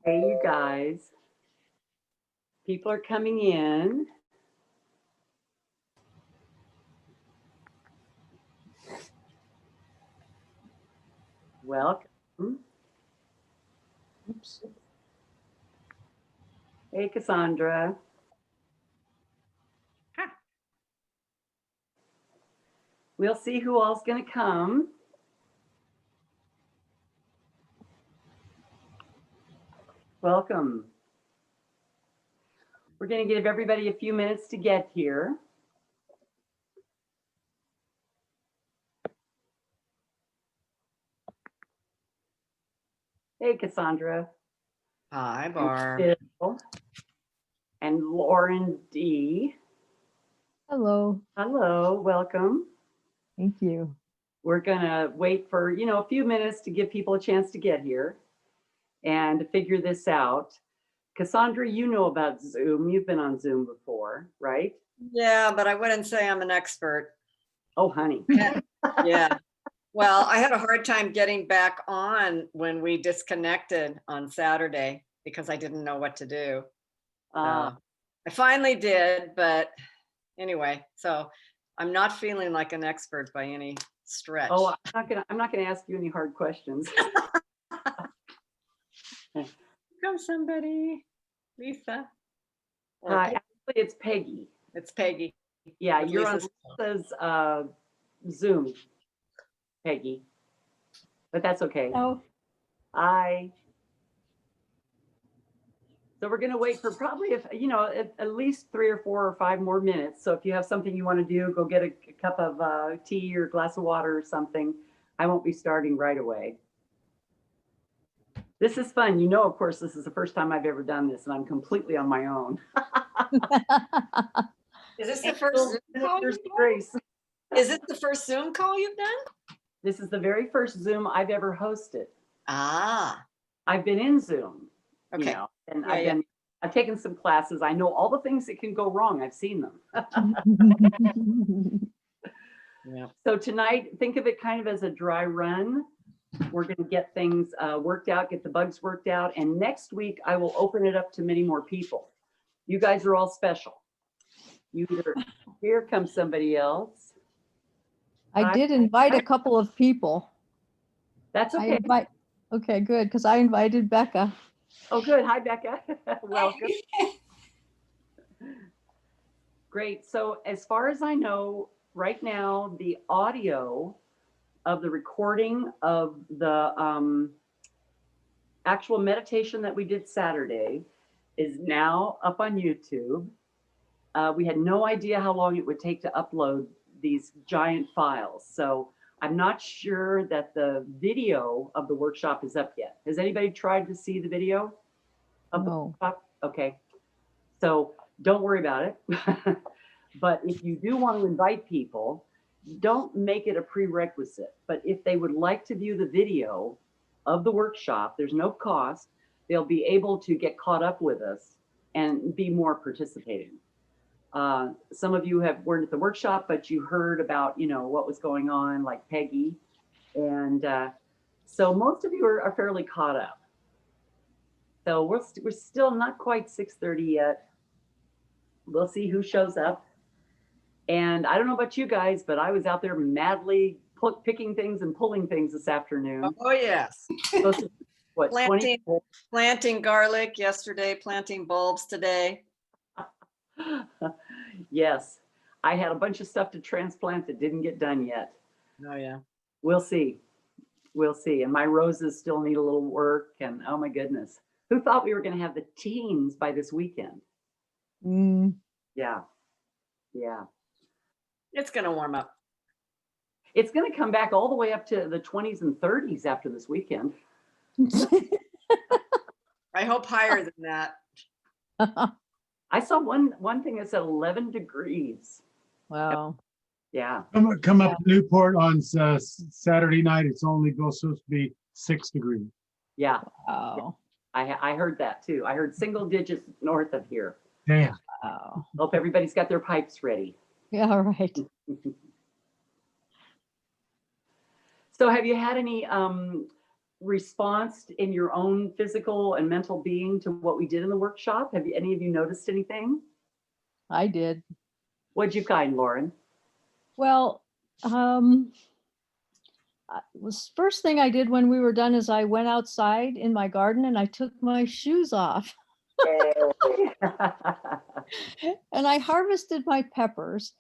Hey, you guys. People are coming in. Welcome. Oops. Hey, Cassandra. Huh. We'll see who all's going to come. Welcome. We're going to give everybody a few minutes to get here. Hey, Cassandra. Hi, Barb. Bill. And Lauren D. Hello. Hello, welcome. Thank you. We're going to wait for, a few minutes to give people a chance to get here and to figure this out. Cassandra, you know about Zoom. You've been on Zoom before, right? Yeah, but I wouldn't say I'm an expert. Oh, honey. Yeah. Well, I had a hard time getting back on when we disconnected on Saturday because I didn't know what to do. I finally did, but anyway, so I'm not feeling like an expert by any stretch. Oh, I'm not gonna ask you any hard questions. Come somebody, Lisa. Hi, actually, it's Peggy. It's Peggy. Yeah, With you're Lisa's on Lisa's Zoom, Peggy. But that's okay. Oh, Hi. So we're gonna wait for probably at least 3 or 4 or 5 more minutes. So if you have something you want to do, go get a cup of tea or a glass of water or something. I won't be starting right away. This is fun. Of course, this is the first time I've ever done this, and I'm completely on my own. Is this the first Zoom call? Grace. Is it the first Zoom call you've done? This is the very first Zoom I've ever hosted. Ah. I've been in Zoom, Okay. And Yeah, I've taken some classes. I know all the things that can go wrong. I've seen them. Yeah. So tonight, think of it kind of as a dry run. We're going to get things worked out, get the bugs worked out. And next week, I will open it up to many more people. You guys are all special. Here comes somebody else. I did invite a couple of people. That's okay. Okay, good, because I invited Becca. Oh, good. Hi, Becca. Welcome. Great. So as far as I know, right now, the audio of the recording of the actual meditation that we did Saturday is now up on YouTube. We had no idea how long it would take to upload these giant files. So I'm not sure that the video of the workshop is up yet. Has anybody tried to see the video of the workshop? Okay. So don't worry about it. But if you do want to invite people, don't make it a prerequisite. But if they would like to view the video of the workshop, there's no cost. They'll be able to get caught up with us and be more participating. Some of you weren't at the workshop, but you heard about, what was going on, like Peggy. And so most of you are fairly caught up. So we're still not quite 6:30 yet. We'll see who shows up. And I don't know about you guys, but I was out there madly picking things and pulling things this afternoon. Oh, yes. What, planting garlic yesterday, planting bulbs today. Yes, I had a bunch of stuff to transplant that didn't get done yet. Oh, yeah. We'll see. We'll see. And my roses still need a little work. And oh my goodness, who thought we were going to have the teens by this weekend? Yeah. Yeah. It's going to warm up. It's going to come back all the way up to the 20s and 30s after this weekend. I hope higher than that. I saw one thing that said 11 degrees. Wow. Yeah. Come up to Newport on Saturday night. It's only supposed to be 6 degrees. Yeah. Wow. I heard that too. I heard single digits north of here. Damn. Wow. Hope everybody's got their pipes ready. Yeah, right. So have you had any response in your own physical and mental being to what we did in the workshop? Have you, any of you noticed anything? I did. What'd you find, Lauren? Well, was first thing I did when we were done is I went outside in my garden and I took my shoes off and I harvested my peppers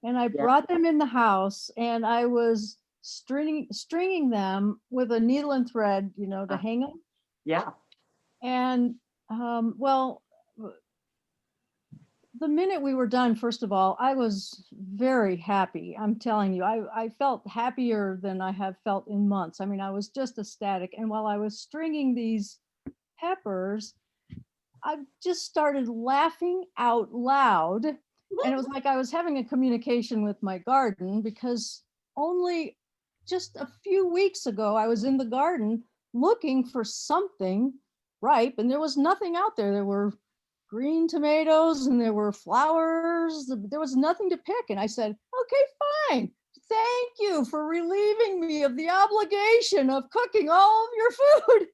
and I brought them in the house and I was stringing them with a needle and thread, you know, to hang them. Yeah. And well, the minute we were done, first of all, I was very happy. I'm telling you, I felt happier than I have felt in months. I mean, I was just ecstatic. And while I was stringing these peppers, I just started laughing out loud. And it was like I was having a communication with my garden, because only just a few weeks ago, I was in the garden looking for something ripe, and there was nothing out there. There were green tomatoes and there were flowers. There was nothing to pick. And I said, okay, fine. Thank you for relieving me of the obligation of cooking all of your food.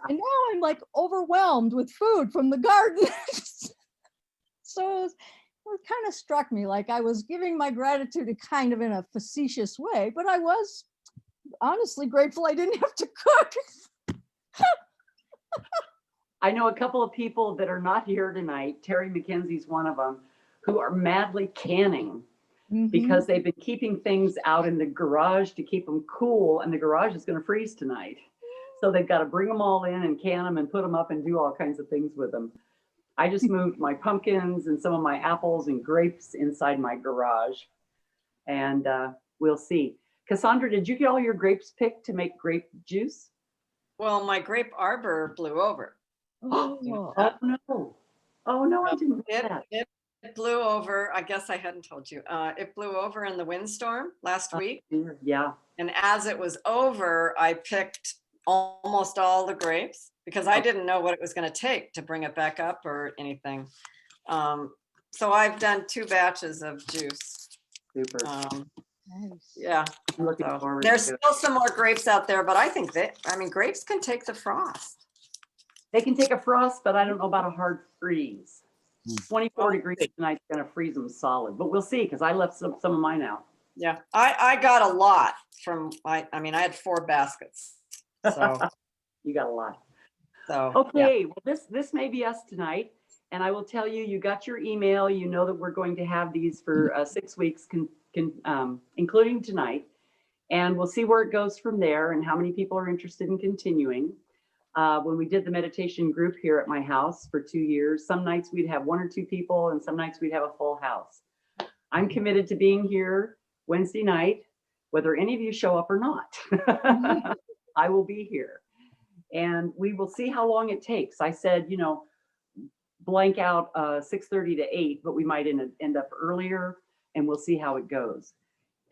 And now I'm like overwhelmed with food from the garden. So it kind of struck me like I was giving my gratitude kind of in a facetious way, but I was honestly grateful I didn't have to cook. I know a couple of people that are not here tonight. Terry McKenzie's one of them, who are madly canning because they've been keeping things out in the garage to keep them cool, and the garage is going to freeze tonight. So they've got to bring them all in and can them and put them up and do all kinds of things with them. I just moved my pumpkins and some of my apples and grapes inside my garage, and we'll see. Cassandra, did you get all your grapes picked to make grape juice? Well, my grape arbor blew over. Oh, no. Oh, no, I didn't know that. It blew over. I guess I hadn't told you. It blew over in the windstorm last week. Yeah. And as it was over, I picked almost all the grapes because I didn't know what it was going to take to bring it back up or anything. So I've done 2 batches of juice. Super. nice. Yeah. I'm looking So forward there's to it. still some more grapes out there, but I think grapes can take the frost. They can take a frost, but I don't know about a hard freeze. 24 Oh, degrees tonight's going to freeze them solid, but we'll see, because I left some of mine out. Yeah, I got a lot from, I had 4 baskets. So, You got a lot. so yeah. Okay, well, this may be us tonight, and I will tell you, you got your email. You know that we're going to have these for 6 weeks, including tonight, and we'll see where it goes from there and how many people are interested in continuing. When we did the meditation group here at my house for 2 years, some nights we'd have 1 or 2 people, and some nights we'd have a full house. I'm committed to being here Wednesday night, whether any of you show up or not. I will be here. And we will see how long it takes. I said, you know, blank out 6:30 to 8, but we might end up earlier, and we'll see how it goes.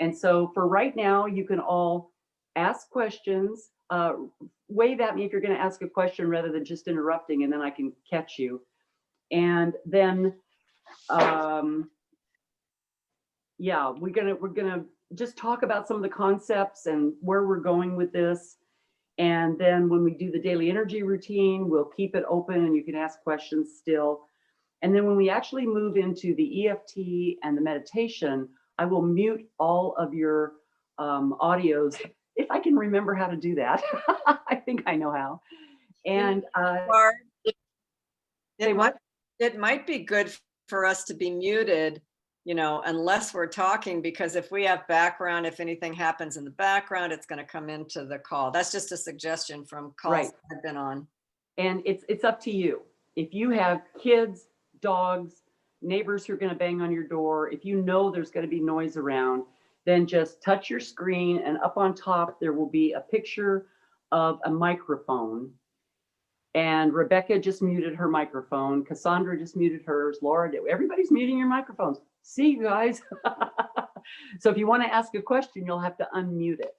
And so for right now, you can all ask questions. Wave at me if you're going to ask a question rather than just interrupting, and then I can catch you. And then, yeah, we're gonna just talk about some of the concepts and where we're going with this. And then when we do the daily energy routine, we'll keep it open and you can ask questions still. And then when we actually move into the EFT and the meditation, I will mute all of your audios, if I can remember how to do that. I think I know how. And it might be good for us to be muted, you know, unless we're talking, because if we have background, if anything happens in the background, it's going to come into the call. That's just a suggestion from calls Right. I've been on. And it's up to you. If you have kids, dogs, neighbors who are going to bang on your door, if you know there's going to be noise around, then just touch your screen, and up on top there will be a picture of a microphone. And Rebecca just muted her microphone. Cassandra just muted hers. Laura did. Everybody's muting your microphones. See you guys. So if you want to ask a question, you'll have to unmute it.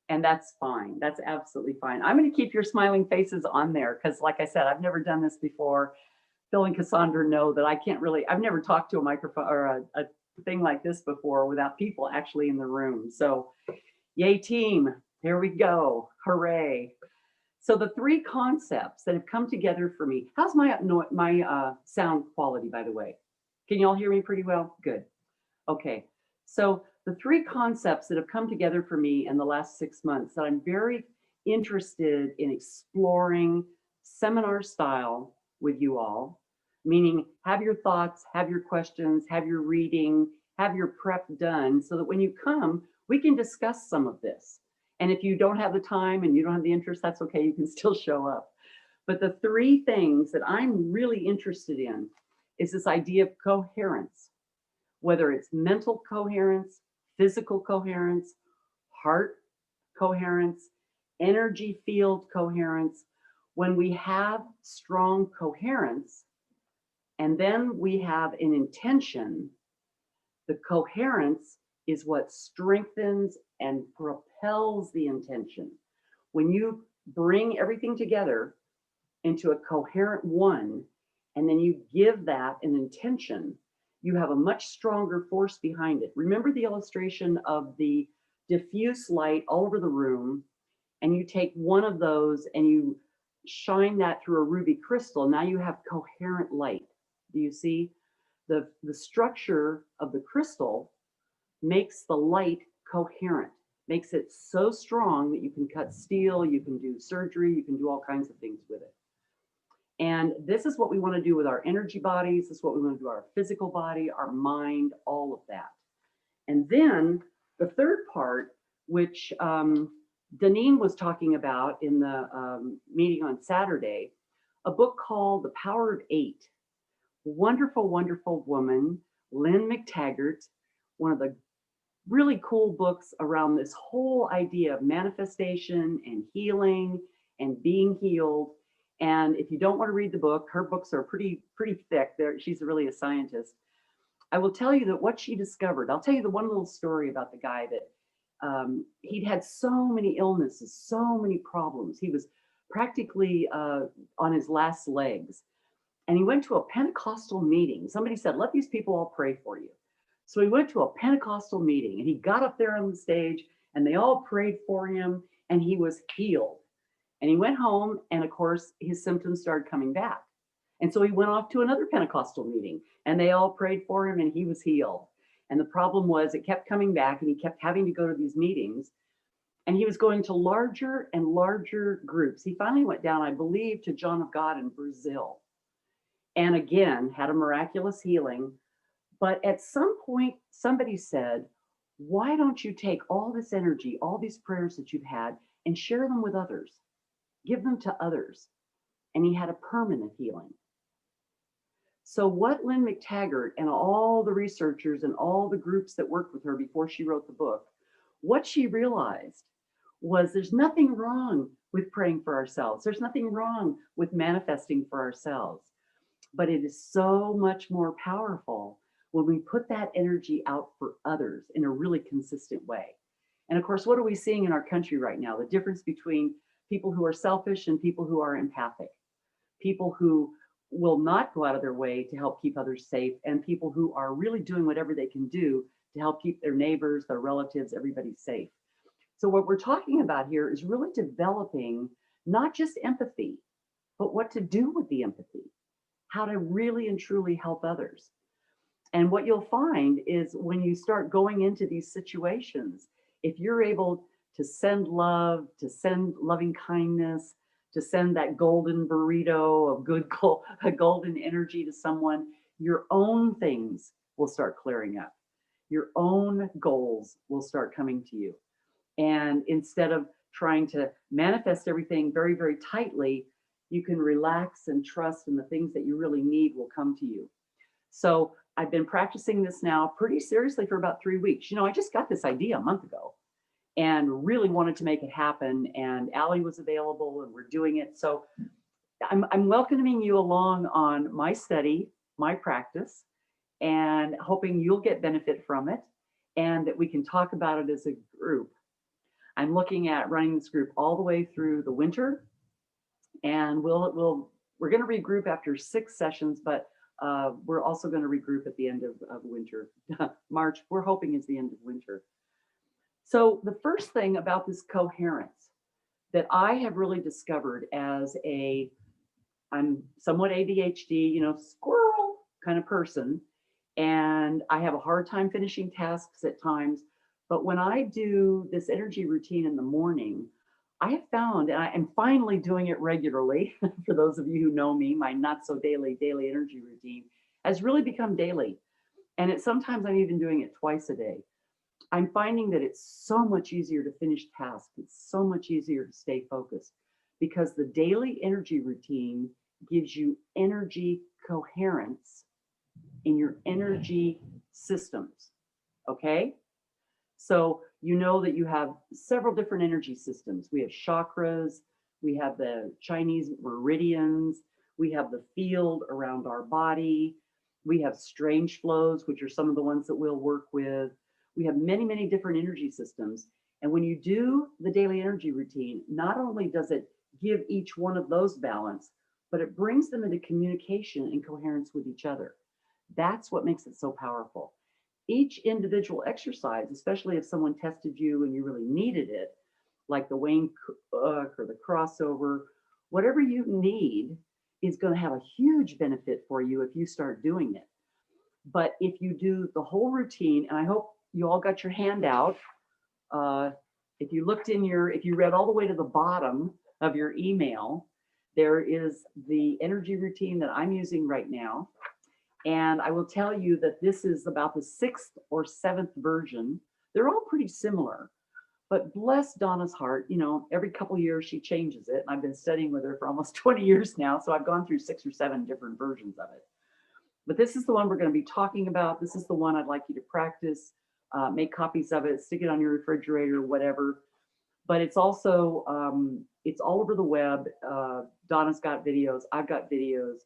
And that's fine. That's absolutely fine. I'm going to keep your smiling faces on there because, like I said, I've never done this before. Phil and Cassandra know that I've never talked to a microphone or a thing like this before without people actually in the room. So yay team. Here we go. Hooray. So the three concepts that have come together for me. How's my sound quality, by the way? Can you all hear me pretty well? Good. Okay. So the three concepts that have come together for me in the last 6 months that I'm very interested in exploring seminar style with you all, meaning have your thoughts, have your questions, have your reading, have your prep done so that when you come, we can discuss some of this. And if you don't have the time and you don't have the interest, that's okay. You can still show up. But the three things that I'm really interested in is this idea of coherence, whether it's mental coherence, physical coherence, heart coherence, energy field coherence. When we have strong coherence and then we have an intention, the coherence is what strengthens and propels the intention. When you bring everything together into a coherent one, and then you give that an intention, you have a much stronger force behind it. Remember the illustration of the diffuse light all over the room, and you take one of those and you shine that through a ruby crystal. Now you have coherent light. Do you see? The structure of the crystal makes the light coherent, makes it so strong that you can cut steel, you can do surgery, you can do all kinds of things with it. And this is what we want to do with our energy bodies. This is what we want to do with our physical body, our mind, all of that. And then the third part, which Deneen was talking about in the meeting on Saturday, a book called The Power of Eight. Wonderful, wonderful woman, Lynn McTaggart, one of the really cool books around this whole idea of manifestation and healing and being healed. And if you don't want to read the book, her books are pretty thick. She's really a scientist. I will tell you that what she discovered, I'll tell you the one little story about the guy that he'd had so many illnesses, so many problems. He was practically on his last legs. And he went to a Pentecostal meeting. Somebody said, let these people all pray for you. So he went to a Pentecostal meeting and he got up there on the stage and they all prayed for him and he was healed. And he went home and of course his symptoms started coming back. And so he went off to another Pentecostal meeting and they all prayed for him and he was healed. And the problem was it kept coming back and he kept having to go to these meetings and he was going to larger and larger groups. He finally went down, I believe, to John of God in Brazil. And again, had a miraculous healing. But at some point, somebody said, why don't you take all this energy, all these prayers that you've had and share them with others? Give them to others. And he had a permanent healing. So what Lynn McTaggart and all the researchers and all the groups that worked with her before she wrote the book, what she realized was there's nothing wrong with praying for ourselves. There's nothing wrong with manifesting for ourselves. But it is so much more powerful when we put that energy out for others in a really consistent way. And of course, what are we seeing in our country right now? The difference between people who are selfish and people who are empathic, people who will not go out of their way to help keep others safe, and people who are really doing whatever they can do to help keep their neighbors, their relatives, everybody safe. So what we're talking about here is really developing not just empathy, but what to do with the empathy, how to really and truly help others. And what you'll find is when you start going into these situations, if you're able to send love, to send loving kindness, to send that golden burrito of good golden energy to someone, your own things will start clearing up. Your own goals will start coming to you. And instead of trying to manifest everything very, very tightly, you can relax and trust, and the things that you really need will come to you. So I've been practicing this now pretty seriously for about 3 weeks. You know, I just got this idea a month ago and really wanted to make it happen. And Allie was available and we're doing it. So I'm welcoming you along on my study, my practice, and hoping you'll get benefit from it and that we can talk about it as a group. I'm looking at running this group all the way through the winter. And we're going to regroup after 6 sessions, but we're also going to regroup at the end of winter. March, we're hoping, is the end of winter. So the first thing about this coherence that I have really discovered as I'm somewhat ADHD, squirrel kind of person, and I have a hard time finishing tasks at times. But when I do this energy routine in the morning, I have found, and I am finally doing it regularly, for those of you who know me, my not so daily energy routine has really become daily. And sometimes I'm even doing it twice a day. I'm finding that it's so much easier to finish tasks. It's so much easier to stay focused because the daily energy routine gives you energy coherence in your energy systems. Okay. So you know that you have several different energy systems. We have chakras, we have the Chinese meridians, we have the field around our body, we have strange flows, which are some of the ones that we'll work with. We have many, many different energy systems. And when you do the daily energy routine, not only does it give each one of those balance, but it brings them into communication and coherence with each other. That's what makes it so powerful. Each individual exercise, especially if someone tested you and you really needed it, like the Wayne Cook or the crossover, whatever you need is going to have a huge benefit for you if you start doing it. But if you do the whole routine, and I hope you all got your handout. If you read all the way to the bottom of your email, there is the energy routine that I'm using right now. And I will tell you that this is about the 6th or 7th version. They're all pretty similar, but bless Donna's heart, every couple years she changes it. And I've been studying with her for almost 20 years now. So I've gone through 6 or 7 different versions of it. But this is the one we're going to be talking about. This is the one I'd like you to practice, make copies of it, stick it on your refrigerator, whatever. But it's also, it's all over the web. Donna's got videos, I've got videos.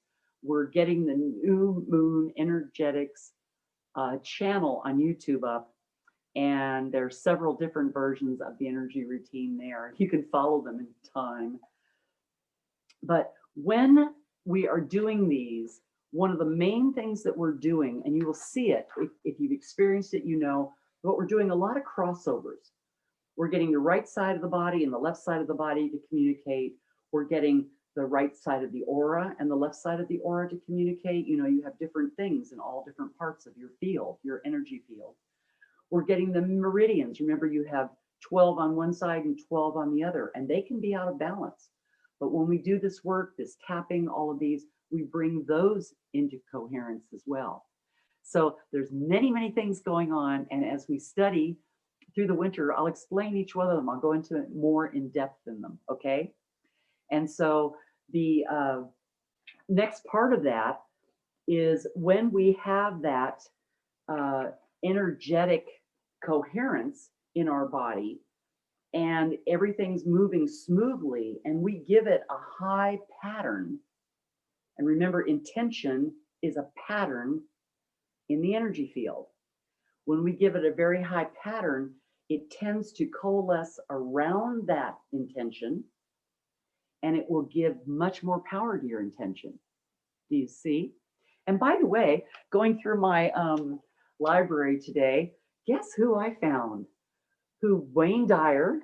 We're getting the New Moon Energetics channel on YouTube up. And there's several different versions of the energy routine there. You can follow them in time. But when we are doing these, one of the main things that we're doing, and you will see it, if you've experienced it, but we're doing a lot of crossovers. We're getting the right side of the body and the left side of the body to communicate. We're getting the right side of the aura and the left side of the aura to communicate. You have different things in all different parts of your field, your energy field. We're getting the meridians. Remember, you have 12 on one side and 12 on the other, and they can be out of balance. But when we do this work, this tapping, all of these, we bring those into coherence as well. So there's many, many things going on. And as we study through the winter, I'll explain each one of them. I'll go into it more in depth in them, okay? And so the next part of that is when we have that energetic coherence in our body and everything's moving smoothly and we give it a high pattern. And remember, intention is a pattern in the energy field. When we give it a very high pattern, it tends to coalesce around that intention and it will give much more power to your intention. Do you see? And by the way, going through my library today, guess who I found? Wayne Dyer,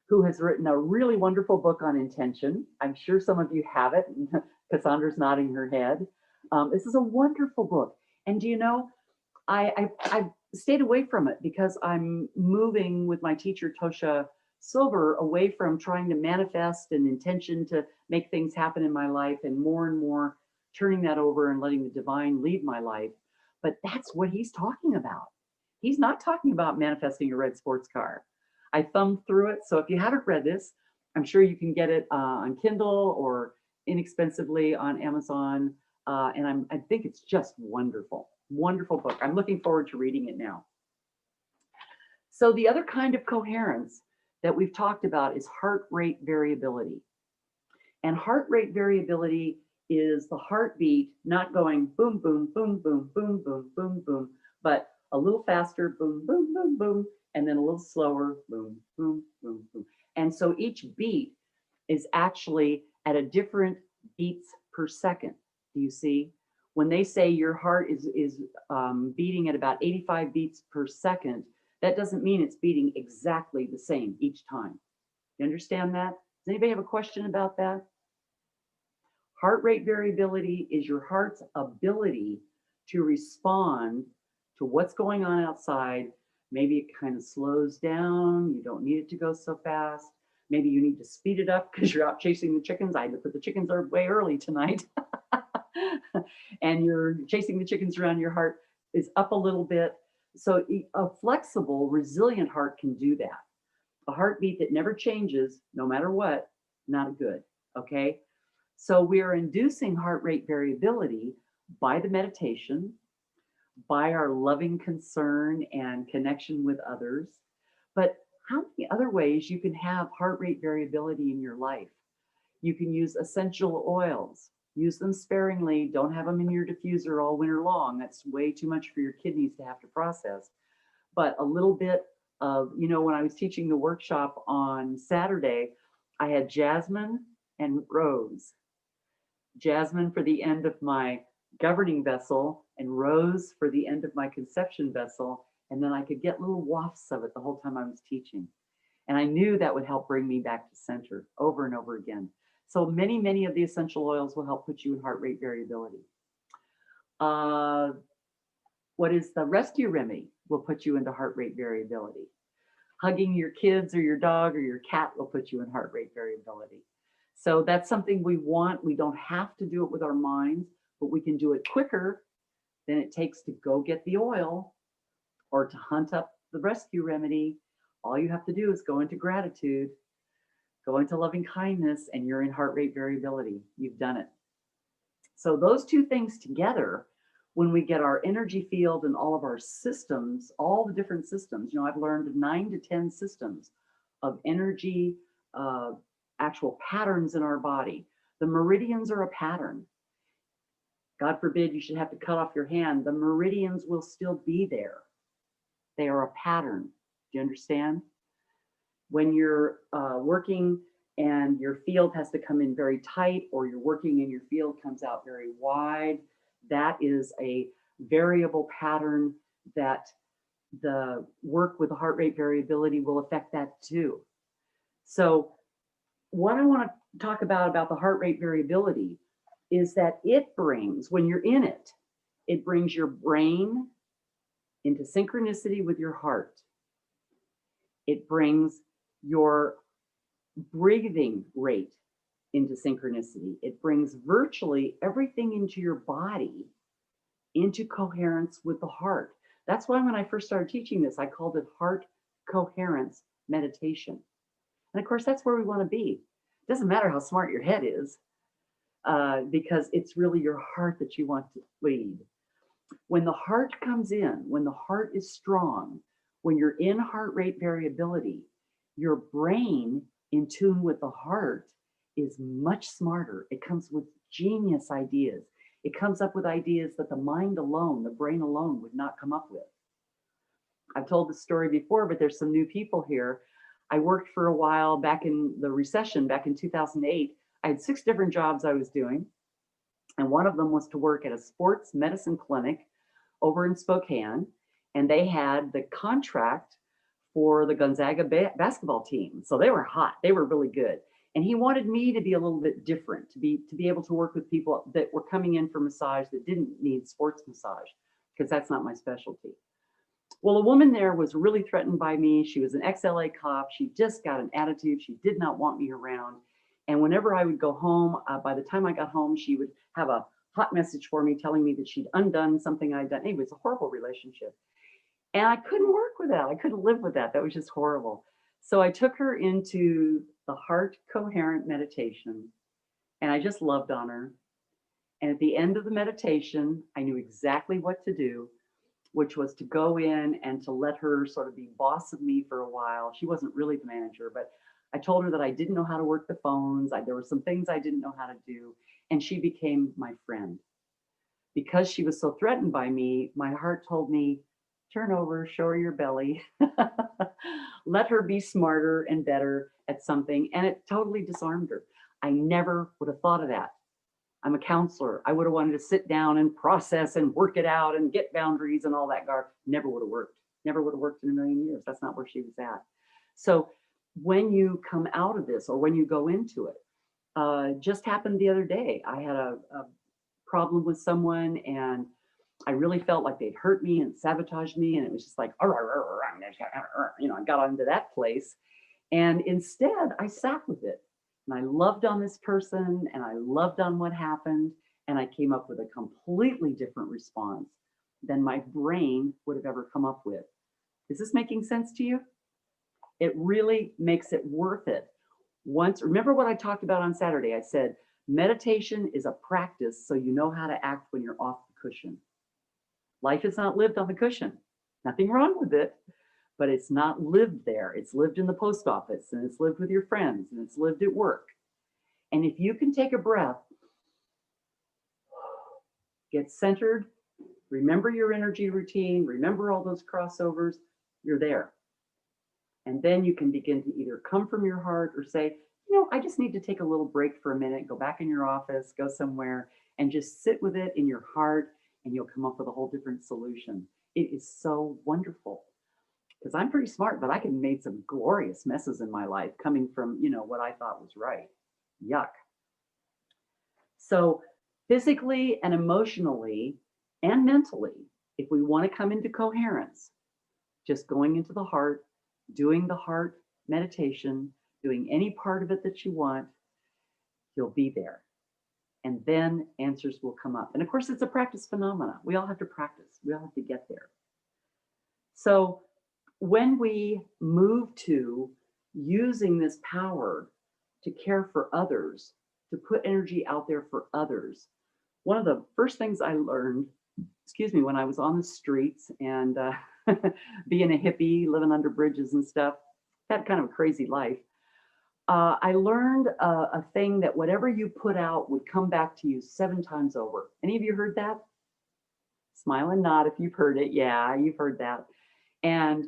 who has written a really wonderful book on intention. I'm sure some of you have it. Cassandra's nodding her head. This is a wonderful book. And do you know, I stayed away from it because I'm moving with my teacher, Tosha Silver, away from trying to manifest an intention to make things happen in my life and more turning that over and letting the divine lead my life. But that's what he's talking about. He's not talking about manifesting a red sports car. I thumbed through it. So if you haven't read this, I'm sure you can get it on Kindle or inexpensively on Amazon. And I think it's just wonderful, wonderful book. I'm looking forward to reading it now. So the other kind of coherence that we've talked about is heart rate variability. And heart rate variability is the heartbeat not going boom, boom, boom, boom, boom, boom, boom, boom, but a little faster, boom, boom, boom, boom, and then a little slower, boom, boom, boom, boom. And so each beat is actually at a different beats per second. Do you see? When they say your heart is beating at about 85 beats per second, That doesn't mean it's beating exactly the same each time. You understand that? Does anybody have a question about that? Heart rate variability is your heart's ability to respond to what's going on outside. Maybe it kind of slows down. You don't need it to go so fast. Maybe you need to speed it up because you're out chasing the chickens. I had to put the chickens way early tonight. And you're chasing the chickens around, your heart is up a little bit. So a flexible, resilient heart can do that. A heartbeat that never changes, no matter what, not good, okay? So we are inducing heart rate variability by the meditation, by our loving concern and connection with others. But how many other ways you can have heart rate variability in your life? You can use essential oils. Use them sparingly. Don't have them in your diffuser all winter long. That's way too much for your kidneys to have to process. But a little bit of, when I was teaching the workshop on Saturday, I had jasmine and rose. Jasmine for the end of my governing vessel and rose for the end of my conception vessel. And then I could get little wafts of it the whole time I was teaching. And I knew that would help bring me back to center over and over again. So many, many of the essential oils will help put you in heart rate variability. What is the rescue remedy will put you into heart rate variability. Hugging your kids or your dog or your cat will put you in heart rate variability. So that's something we want. We don't have to do it with our minds, but we can do it quicker than it takes to go get the oil or to hunt up the rescue remedy. All you have to do is go into gratitude, go into loving kindness, and you're in heart rate variability. You've done it. So those two things together, when we get our energy field and all of our systems, all the different systems, I've learned 9 to 10 systems of energy, actual patterns in our body. The meridians are a pattern. God forbid you should have to cut off your hand. The meridians will still be there. They are a pattern. Do you understand? When you're working and your field has to come in very tight, or you're working and your field comes out very wide, that is a variable pattern that the work with the heart rate variability will affect that too. So what I want to talk about the heart rate variability is that it brings, when you're in it, it brings your brain into synchronicity with your heart. It brings your breathing rate into synchronicity. It brings virtually everything into your body into coherence with the heart. That's why when I first started teaching this, I called it heart coherence meditation. And of course, that's where we want to be. It doesn't matter how smart your head is, because it's really your heart that you want to lead. When the heart comes in, when the heart is strong, when you're in heart rate variability, your brain in tune with the heart is much smarter. It comes with genius ideas. It comes up with ideas that the mind alone, the brain alone would not come up with. I've told this story before, but there's some new people here. I worked for a while back in the recession, back in 2008. I had 6 different jobs I was doing. And one of them was to work at a sports medicine clinic over in Spokane. And they had the contract for the Gonzaga basketball team. So they were hot. They were really good. And he wanted me to be a little bit different, to be able to work with people that were coming in for massage that didn't need sports massage, because that's not my specialty. Well, a woman there was really threatened by me. She was an ex-LA cop. She just got an attitude. She did not want me around. And whenever I would go home, by the time I got home, she would have a hot message for me telling me that she'd undone something I'd done. Anyway, it was a horrible relationship. And I couldn't work with that. I couldn't live with that. That was just horrible. So I took her into the heart coherent meditation, and I just loved on her. And at the end of the meditation, I knew exactly what to do, which was to go in and to let her sort of be boss of me for a while. She wasn't really the manager, but I told her that I didn't know how to work the phones. There were some things I didn't know how to do. And she became my friend. Because she was so threatened by me, my heart told me, turn over, show her your belly, let her be smarter and better at something. And it totally disarmed her. I never would have thought of that. I'm a counselor. I would have wanted to sit down and process and work it out and get boundaries and all that garb. Never would have worked. Never would have worked in a million years. That's not where she was at. So when you come out of this or when you go into it, just happened the other day. I had a problem with someone and I really felt like they'd hurt me and sabotaged me. And it was just like, you know, I got into that place. And instead, I sat with it and I loved on this person and I loved on what happened. And I came up with a completely different response than my brain would have ever come up with. Is this making sense to you? It really makes it worth it. Once, remember what I talked about on Saturday? I said, meditation is a practice so you know how to act when you're off the cushion. Life is not lived on the cushion. Nothing wrong with it, but it's not lived there. It's lived in the post office and it's lived with your friends and it's lived at work. And if you can take a breath, get centered, remember your energy routine, remember all those crossovers, you're there. And then you can begin to either come from your heart or say, you know, I just need to take a little break for a minute, go back in your office, go somewhere and just sit with it in your heart and you'll come up with a whole different solution. It is so wonderful because I'm pretty smart, but I can made some glorious messes in my life coming from, you know, what I thought was right. Yuck. So physically and emotionally and mentally, if we want to come into coherence, just going into the heart, doing the heart meditation, doing any part of it that you want, you'll be there. And then answers will come up. And of course, it's a practice phenomena. We all have to practice. We all have to get there. So when we move to using this power to care for others, to put energy out there for others, one of the first things I learned, when I was on the streets and being a hippie, living under bridges and stuff, had kind of a crazy life. I learned a thing that whatever you put out would come back to you 7 times over. Any of you heard that? Smile and nod if you've heard it. Yeah, you've heard that. And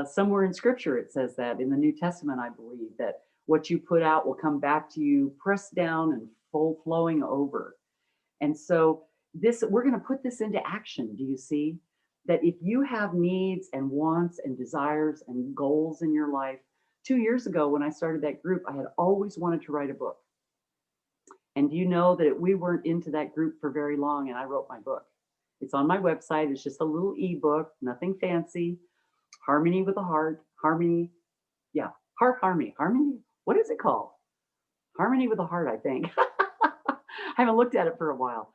somewhere in scripture, it says that in the New Testament, I believe that what you put out will come back to you, pressed down and full flowing over. And so we're going to put this into action. Do you see that if you have needs and wants and desires and goals in your life? 2 years ago, when I started that group, I had always wanted to write a book. And do you know that we weren't into that group for very long and I wrote my book. It's on my website. It's just a little ebook, nothing fancy. Harmony with a Heart, Harmony. Yeah, Heart Harmony. Harmony, what is it called? Harmony with a Heart, I think. I haven't looked at it for a while.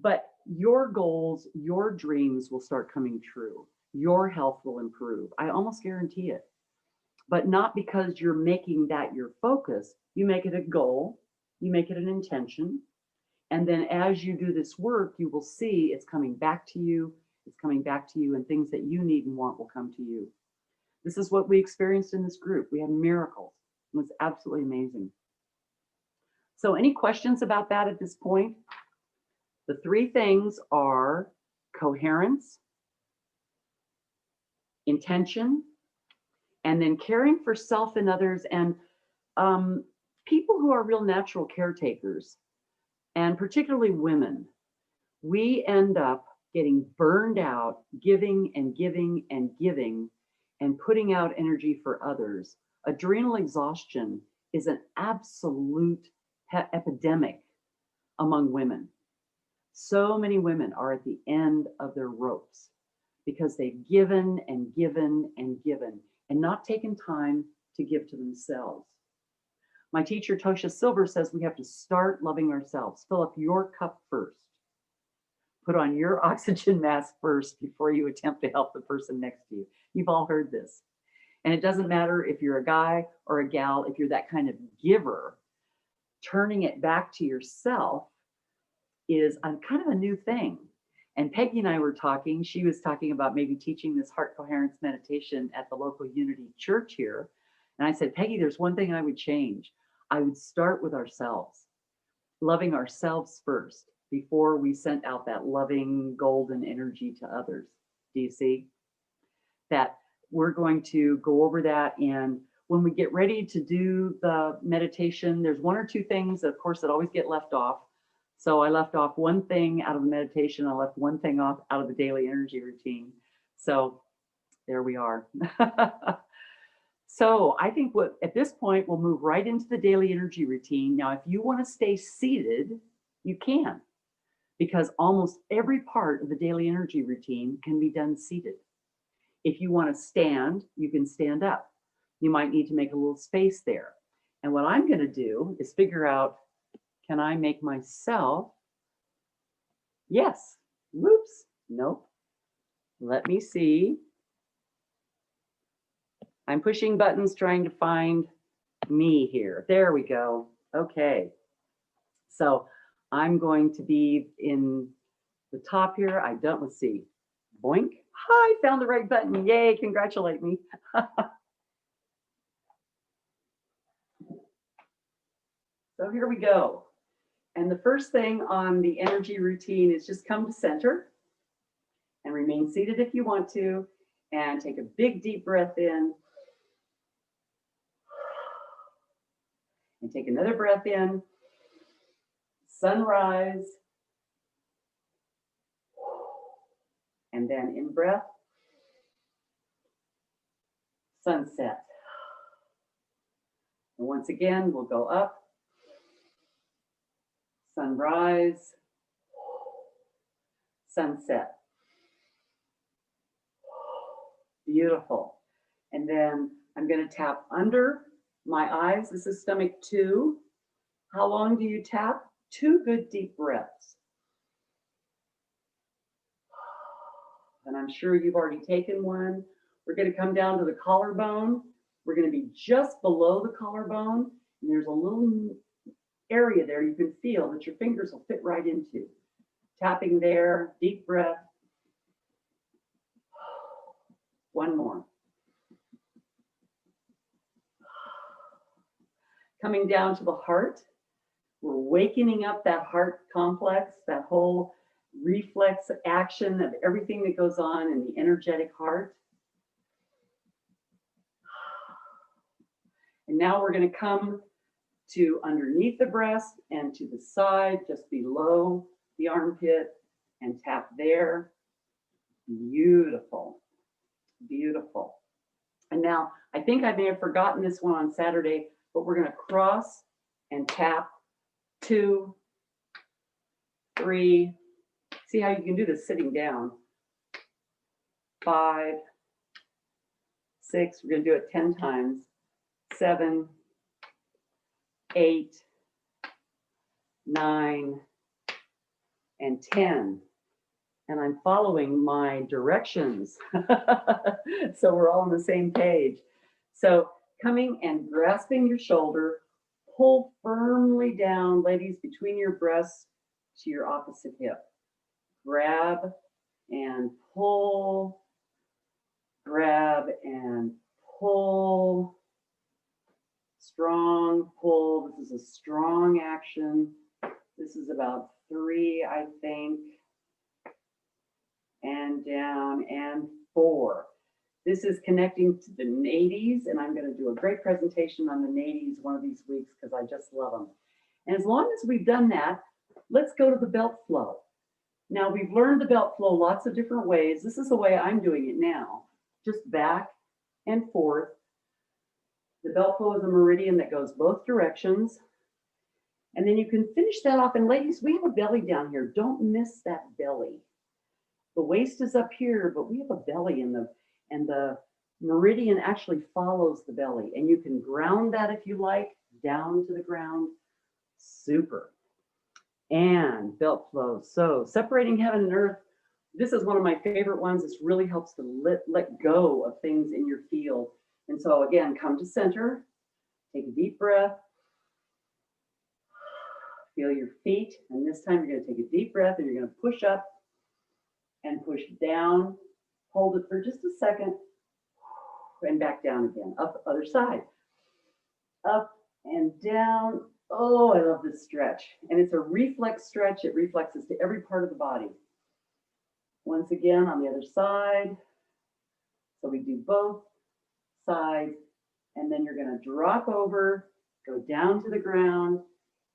But your goals, your dreams will start coming true. Your health will improve. I almost guarantee it. But not because you're making that your focus. You make it a goal, you make it an intention. And then as you do this work, you will see it's coming back to you. It's coming back to you, and things that you need and want will come to you. This is what we experienced in this group. We had miracles. It was absolutely amazing. So any questions about that at this point? The 3 things are coherence, intention, and then caring for self and others, and people who are real natural caretakers, and particularly women. We end up getting burned out, giving and giving and giving, and putting out energy for others. Adrenal exhaustion is an absolute epidemic among women. So many women are at the end of their ropes because they've given and given and given and not taken time to give to themselves. My teacher, Tosha Silver, says we have to start loving ourselves. Fill up your cup first. Put on your oxygen mask first before you attempt to help the person next to you. You've all heard this. And it doesn't matter if you're a guy or a gal, if you're that kind of giver, turning it back to yourself is kind of a new thing. And Peggy and I were talking, she was talking about maybe teaching this heart coherence meditation at the local Unity Church here. And I said, Peggy, there's one thing I would change. I would start with ourselves, loving ourselves first before we sent out that loving golden energy to others. Do you see? That we're going to go over that. And when we get ready to do the meditation, there's 1 or 2 things, of course, that always get left off. So I left off 1 thing out of the meditation. I left 1 thing off out of the daily energy routine. So There we are. So I think at this point, we'll move right into the daily energy routine. Now, if you want to stay seated, you can, because almost every part of the daily energy routine can be done seated. If you want to stand, you can stand up. You might need to make a little space there. And what I'm going to do is figure out, can I make myself? Yes. Whoops. Nope. Let me see. I'm pushing buttons trying to find me here. There we go. Okay. So I'm going to be in the top here. Let's see. Boink. Hi, found the right button. Yay, congratulate me. So here we go. And the first thing on the energy routine is just come to center and remain seated if you want to, and take a big deep breath in. And take another breath in. Sunrise. And then in breath. Sunset. And once again, we'll go up. Sunrise. Sunset. Beautiful. And then I'm going to tap under my eyes. This is stomach 2. How long do you tap? 2 good deep breaths. And I'm sure you've already taken one. We're going to come down to the collarbone. We're going to be just below the collarbone. And there's a little area there you can feel that your fingers will fit right into. Tapping there, deep breath. One more. Coming down to the heart. We're wakening up that heart complex, that whole reflex action of everything that goes on in the energetic heart. And now we're going to come to underneath the breast and to the side, just below the armpit, and tap there. Beautiful, beautiful. And now I think I may have forgotten this one on Saturday, but we're going to cross and tap 2, 3. See how you can do this sitting down. 5, 6. We're going to do it 10 times. 7, 8, 9, and 10. And I'm following my directions. So we're all on the same page. So coming and grasping your shoulder, pull firmly down, ladies, between your breasts to your opposite hip. Grab and pull, grab and pull. Strong pull. This is a strong action. This is about 3, I think. And down, and 4. This is connecting to the nadies, and I'm going to do a great presentation on the nadies one of these weeks because I just love them. And as long as we've done that, let's go to the belt flow. Now, we've learned the belt flow lots of different ways. This is the way I'm doing it now. Just back and forth. The belt flow is a meridian that goes both directions. And then you can finish that off. And ladies, we have a belly down here. Don't miss that belly. The waist is up here, but we have a belly, and the meridian actually follows the belly. And you can ground that if you like, down to the ground. Super. And belt flow. So separating heaven and earth, this is one of my favorite ones. This really helps to let go of things in your field. And so again, come to center, take a deep breath, feel your feet. And this time you're going to take a deep breath and you're going to push up and push down. Hold it for just a second and back down again. Up, other side. Up and down. Oh, I love this stretch. And it's a reflex stretch. It reflexes to every part of the body. Once again, on the other side. So we do both sides. And then you're going to drop over, go down to the ground.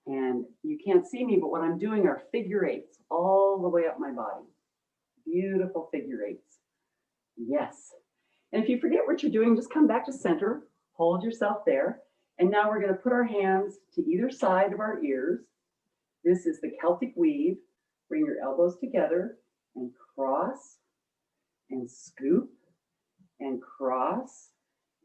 And you can't see me, but what I'm doing are figure 8s all the way up my body. Beautiful figure 8s. Yes. And if you forget what you're doing, just come back to center, hold yourself there. And now we're going to put our hands to either side of our ears. This is the Celtic weave. Bring your elbows together and cross and scoop and cross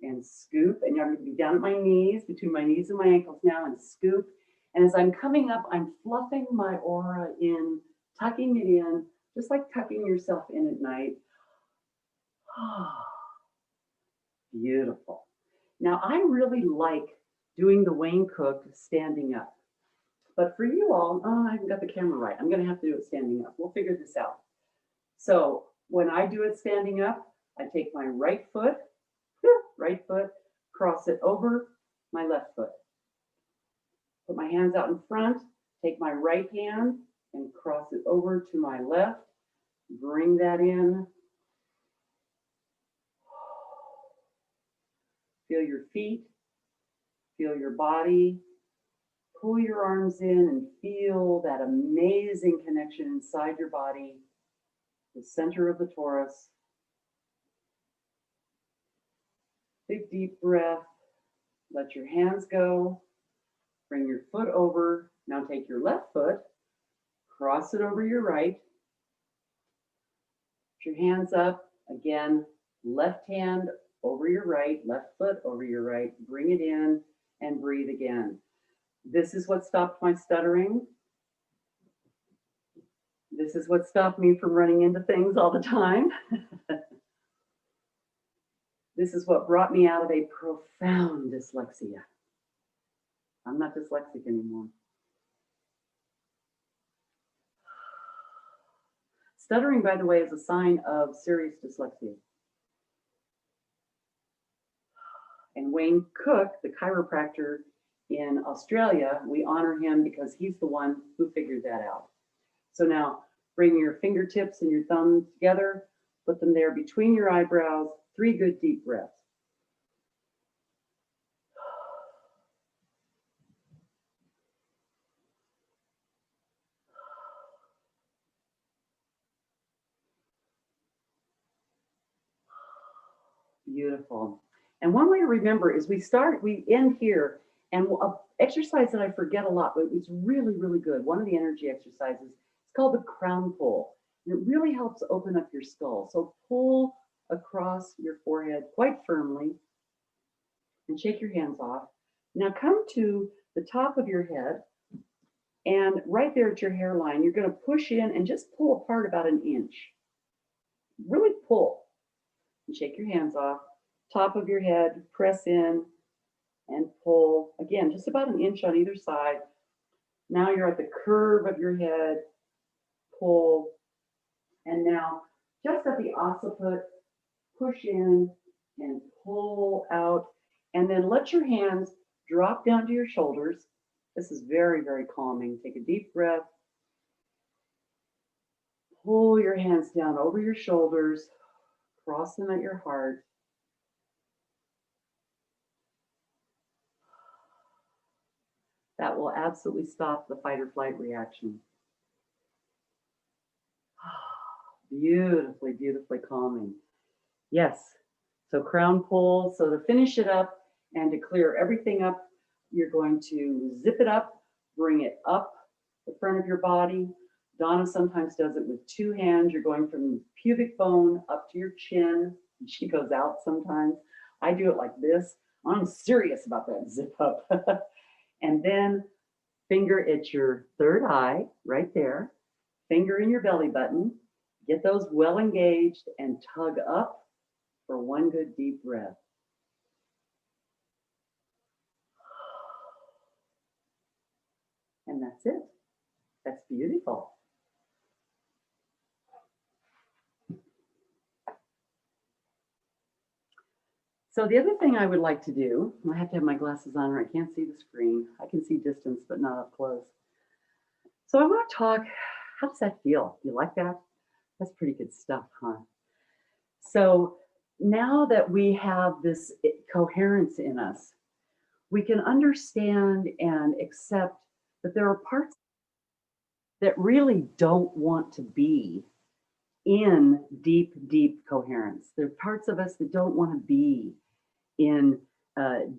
and scoop. And I'm going to be down at my knees, between my knees and my ankles now, and scoop. And as I'm coming up, I'm fluffing my aura in, tucking it in, just like tucking yourself in at night. Beautiful. Now, I really like doing the Wayne Cook standing up. But for you all, oh, I haven't got the camera right. I'm going to have to do it standing up. We'll figure this out. So when I do it standing up, I take my right foot, cross it over my left foot. Put my hands out in front, take my right hand and cross it over to my left. Bring that in. Feel your feet, feel your body. Pull your arms in and feel that amazing connection inside your body, the center of the torus. Big deep breath. Let your hands go. Bring your foot over. Now take your left foot, cross it over your right. Put your hands up. Again, left hand over your right, left foot over your right. Bring it in and breathe again. This is what stopped my stuttering. This is what stopped me from running into things all the time. This is what brought me out of a profound dyslexia. I'm not dyslexic anymore. Stuttering, by the way, is a sign of serious dyslexia. And Wayne Cook, the chiropractor in Australia, we honor him because he's the one who figured that out. So now bring your fingertips and your thumbs together, put them there between your eyebrows, 3 good deep breaths. Beautiful. And one way to remember is we end here, and an exercise that I forget a lot, but it's really, really good. One of the energy exercises, it's called the crown pull. And it really helps open up your skull. So pull across your forehead quite firmly and shake your hands off. Now come to the top of your head, and right there at your hairline, you're going to push in and just pull apart about an inch. Really pull and shake your hands off. Top of your head, press in and pull. Again, just about an inch on either side. Now you're at the curve of your head, pull. And now just at the occiput, push in and pull out. And then let your hands drop down to your shoulders. This is very, very calming. Take a deep breath. Pull your hands down over your shoulders. Cross them at your heart. That will absolutely stop the fight or flight reaction. Beautifully, beautifully calming. Yes, so crown pull. So to finish it up and to clear everything up, you're going to zip it up, bring it up the front of your body. Donna sometimes does it with 2 hands. You're going from pubic bone up to your chin. She goes out sometimes. I do it like this. I'm serious about that zip up. And then finger at your third eye right there. Finger in your belly button. Get those well engaged and tug up for 1 good deep breath. And that's it. That's beautiful. So the other thing I would like to do, I have to have my glasses on or I can't see the screen. I can see distance, but not up close. So I want to talk, how does that feel? You like that? That's pretty good stuff, huh? So now that we have this coherence in us, we can understand and accept that there are parts that really don't want to be in deep, deep coherence. There are parts of us that don't want to be in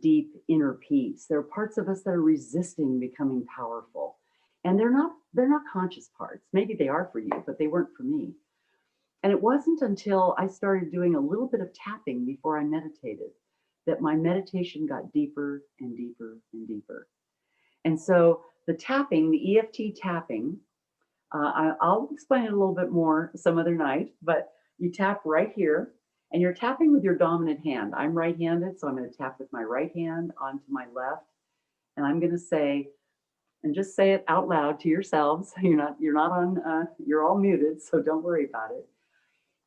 deep inner peace. There are parts of us that are resisting becoming powerful. And they're not conscious parts. Maybe they are for you, but they weren't for me. And it wasn't until I started doing a little bit of tapping before I meditated that my meditation got deeper and deeper and deeper. And so the tapping, the EFT tapping, I'll explain it a little bit more some other night, but you tap right here and you're tapping with your dominant hand. I'm right-handed, so I'm going to tap with my right hand onto my left. And I'm going to say, and just say it out loud to yourselves. You're not on, you're all muted, so don't worry about it.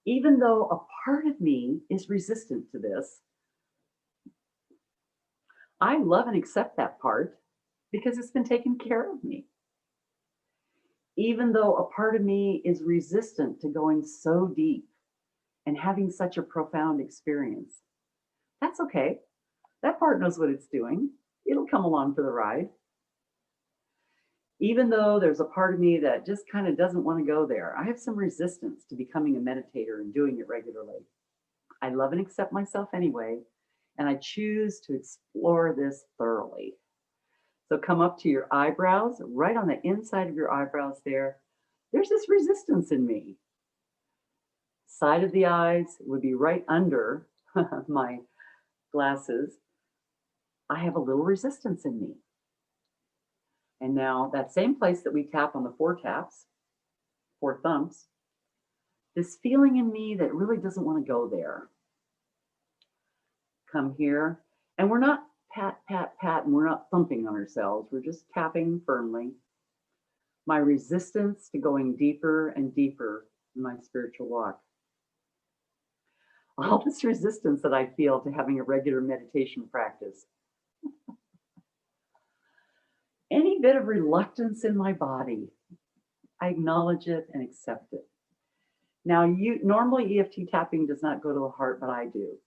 Even though a part of me is resistant to this, I love and accept that part because it's been taking care of me. Even though a part of me is resistant to going so deep and having such a profound experience, that's okay. That part knows what it's doing. It'll come along for the ride. Even though there's a part of me that just kind of doesn't want to go there, I have some resistance to becoming a meditator and doing it regularly. I love and accept myself anyway, and I choose to explore this thoroughly. So come up to your eyebrows, right on the inside of your eyebrows there. There's this resistance in me. Side of the eyes would be right under my glasses. I have a little resistance in me. And now that same place that we tap on the 4 taps, 4 thumbs, this feeling in me that really doesn't want to go there. Come here, and we're not pat, pat, pat, and we're not thumping on ourselves. We're just tapping firmly. My resistance to going deeper and deeper in my spiritual walk. All this resistance that I feel to having a regular meditation practice. Any bit of reluctance in my body, I acknowledge it and accept it. Now, normally EFT tapping does not go to the heart, but I do.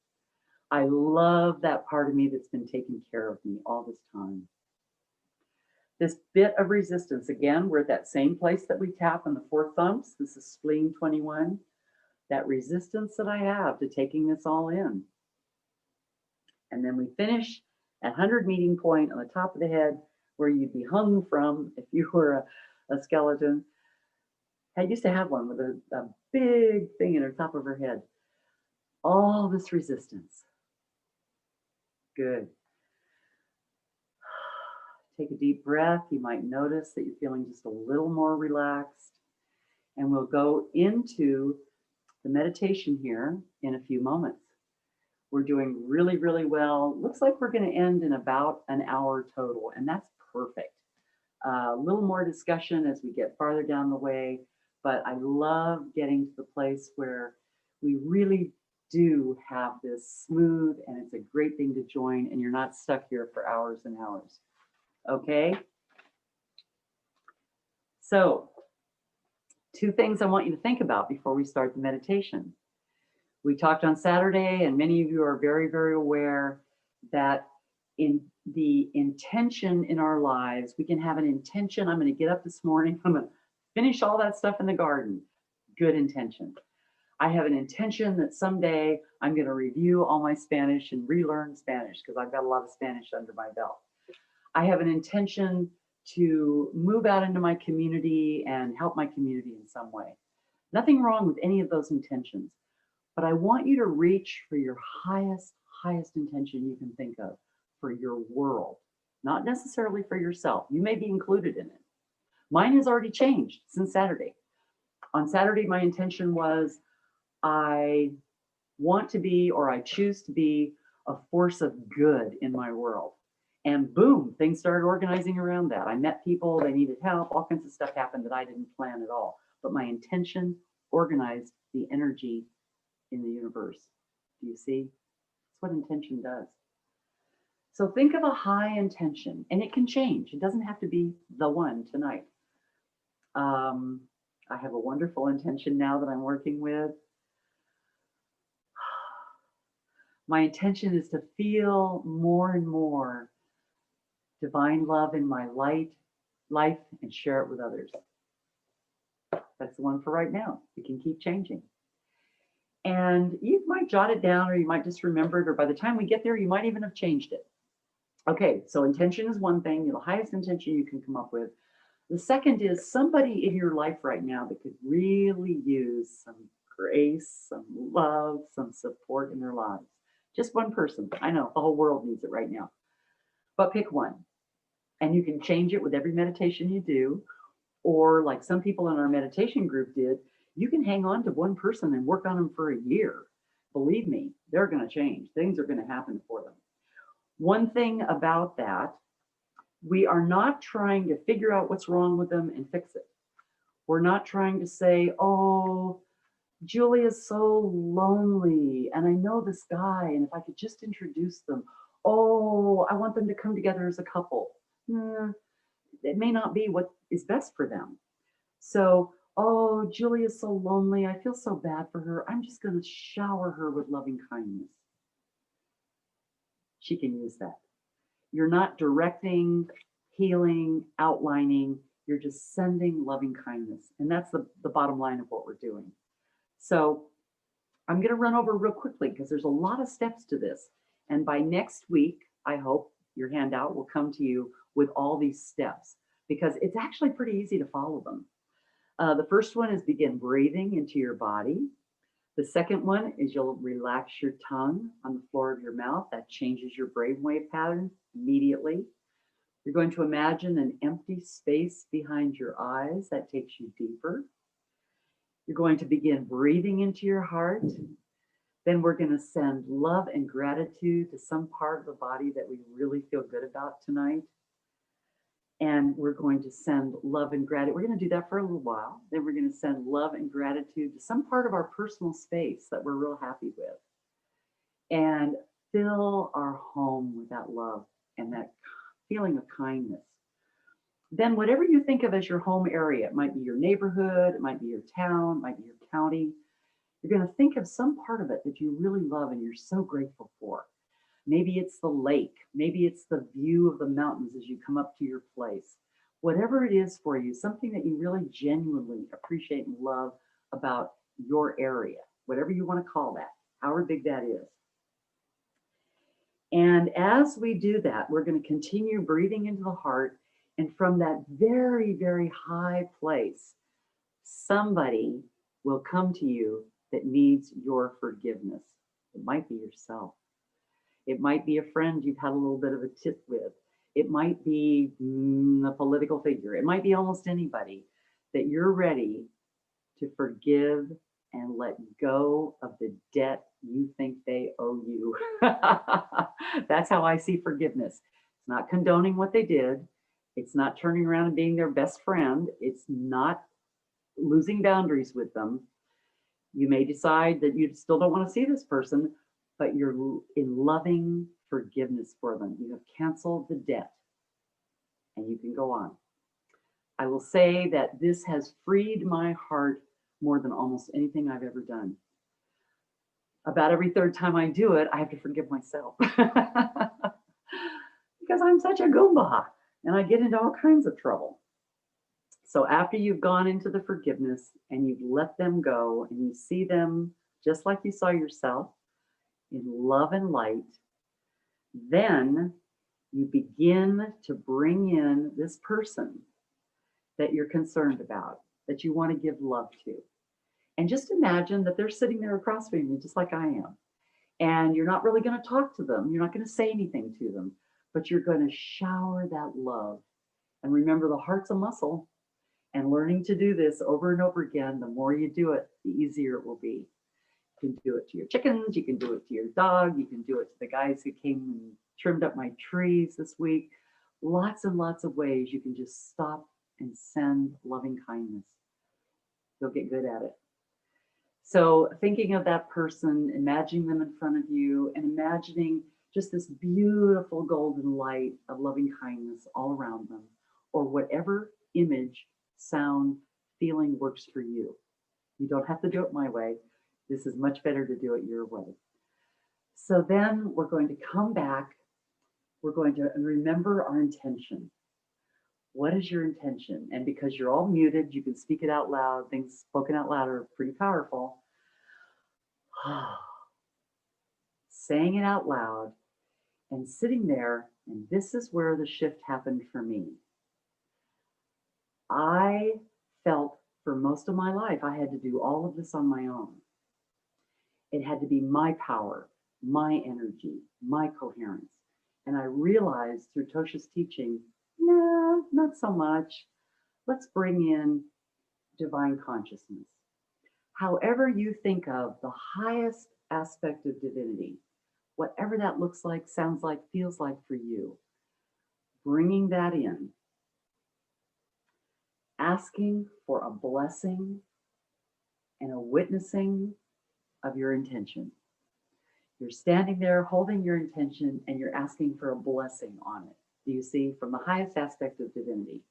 I love that part of me that's been taking care of me all this time. This bit of resistance, again, we're at that same place that we tap on the 4 thumbs. This is spleen 21. That resistance that I have to taking this all in. And then we finish at 100 meeting point on the top of the head, where you'd be hung from if you were a skeleton. I used to have one with a big thing in the top of her head. All this resistance. Good. Take a deep breath. You might notice that you're feeling just a little more relaxed. And we'll go into the meditation here in a few moments. We're doing really, really well. Looks like we're going to end in about an hour total, and that's perfect. A little more discussion as we get farther down the way, but I love getting to the place where we really do have this smooth, and it's a great thing to join, and you're not stuck here for hours and hours. Okay? So, 2 things I want you to think about before we start the meditation. We talked on Saturday, and many of you are very, very aware that in the intention in our lives, we can have an intention. I'm going to get up this morning. I'm going to finish all that stuff in the garden. Good intention. I have an intention that someday I'm going to review all my Spanish and relearn Spanish because I've got a lot of Spanish under my belt. I have an intention to move out into my community and help my community in some way. Nothing wrong with any of those intentions, but I want you to reach for your highest intention you can think of for your world, not necessarily for yourself. You may be included in it. Mine has already changed since Saturday. On Saturday, my intention was I want to be, or I choose to be, a force of good in my world. And boom, things started organizing around that. I met people, they needed help, all kinds of stuff happened that I didn't plan at all. But my intention organized the energy in the universe. Do you see? That's what intention does. So think of a high intention, and it can change. It doesn't have to be the one tonight. I have a wonderful intention now that I'm working with. My intention is to feel more and more divine love in my life and share it with others. That's the one for right now. It can keep changing. And you might jot it down, or you might just remember it, or by the time we get there, you might even have changed it. Okay, so intention is one thing, the highest intention you can come up with. The second is somebody in your life right now that could really use some grace, some love, some support in their lives. Just one person. I know the whole world needs it right now, but pick one. And you can change it with every meditation you do. Or like some people in our meditation group did, you can hang on to one person and work on them for a year. Believe me, they're going to change. Things are going to happen for them. One thing about that, we are not trying to figure out what's wrong with them and fix it. We're not trying to say, oh, Julia's so lonely, and I know this guy, and if I could just introduce them, oh, I want them to come together as a couple. It may not be what is best for them. So, oh, Julia's so lonely. I feel so bad for her. I'm just going to shower her with loving kindness. She can use that. You're not directing, healing, outlining. You're just sending loving kindness. And that's the bottom line of what we're doing. So I'm going to run over real quickly because there's a lot of steps to this. And by next week, I hope your handout will come to you with all these steps, because it's actually pretty easy to follow them. The first one is begin breathing into your body. The second one is you'll relax your tongue on the floor of your mouth. That changes your brainwave pattern immediately. You're going to imagine an empty space behind your eyes. That takes you deeper. You're going to begin breathing into your heart. Then we're going to send love and gratitude to some part of the body that we really feel good about tonight. And we're going to send love and gratitude. We're going to do that for a little while. Then we're going to send love and gratitude to some part of our personal space that we're real happy with. And fill our home with that love and that feeling of kindness. Then whatever you think of as your home area, it might be your neighborhood, it might be your town, it might be your county. You're going to think of some part of it that you really love and you're so grateful for. Maybe it's the lake. Maybe it's the view of the mountains as you come up to your place. Whatever it is for you, something that you really genuinely appreciate and love about your area, whatever you want to call that, however big that is. And as we do that, we're going to continue breathing into the heart. And from that very, very high place, somebody will come to you that needs your forgiveness. It might be yourself. It might be a friend you've had a little bit of a tiff with. It might be a political figure. It might be almost anybody that you're ready to forgive and let go of the debt you think they owe you. That's how I see forgiveness. It's not condoning what they did. It's not turning around and being their best friend. It's not losing boundaries with them. You may decide that you still don't want to see this person, but you're in loving forgiveness for them. You have canceled the debt and you can go on. I will say that this has freed my heart more than almost anything I've ever done. About every third time I do it, I have to forgive myself because I'm such a Goomba and I get into all kinds of trouble. So after you've gone into the forgiveness and you've let them go and you see them just like you saw yourself in love and light, then you begin to bring in this person that you're concerned about, that you want to give love to. And just imagine that they're sitting there across from you, just like I am. And you're not really going to talk to them. You're not going to say anything to them, but you're going to shower that love. And remember, the heart's a muscle. And learning to do this over and over again, the more you do it, the easier it will be. You can do it to your chickens. You can do it to your dog. You can do it to the guys who came and trimmed up my trees this week. Lots and lots of ways you can just stop and send loving kindness. You'll get good at it. So thinking of that person, imagining them in front of you and imagining just this beautiful golden light of loving kindness all around them, or whatever image, sound, feeling works for you. You don't have to do it my way. This is much better to do it your way. So then we're going to come back. We're going to remember our intention. What is your intention? And because you're all muted, you can speak it out loud. Things spoken out loud are pretty powerful. Saying it out loud and sitting there, and this is where the shift happened for me. I felt for most of my life I had to do all of this on my own. It had to be my power, my energy, my coherence. And I realized through Tosha's teaching, no, not so much. Let's bring in divine consciousness. However you think of the highest aspect of divinity, whatever that looks like, sounds like, feels like for you, bringing that in, asking for a blessing and a witnessing of your intention. You're standing there holding your intention and you're asking for a blessing on it. Do you see? From the highest aspect of divinity.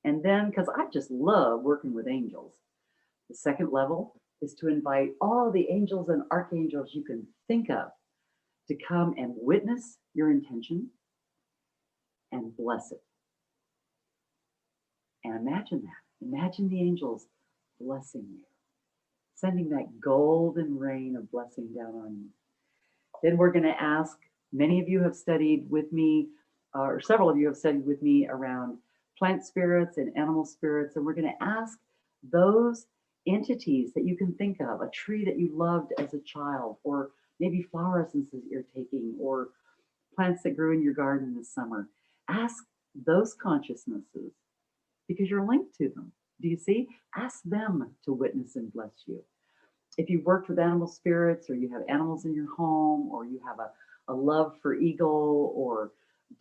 And then, because I just love working with angels, the second level is to invite all the angels and archangels you can think of to come and witness your intention and bless it. And imagine that. Imagine the angels blessing you, sending that golden rain of blessing down on you. Then we're going to ask, many of you have studied with me, or several of you have studied with me around plant spirits and animal spirits. And we're going to ask those entities that you can think of, a tree that you loved as a child, or maybe flower essences you're taking, or plants that grew in your garden this summer. Ask those consciousnesses because you're linked to them. Do you see? Ask them to witness and bless you. If you've worked with animal spirits, or you have animals in your home, or you have a love for eagle or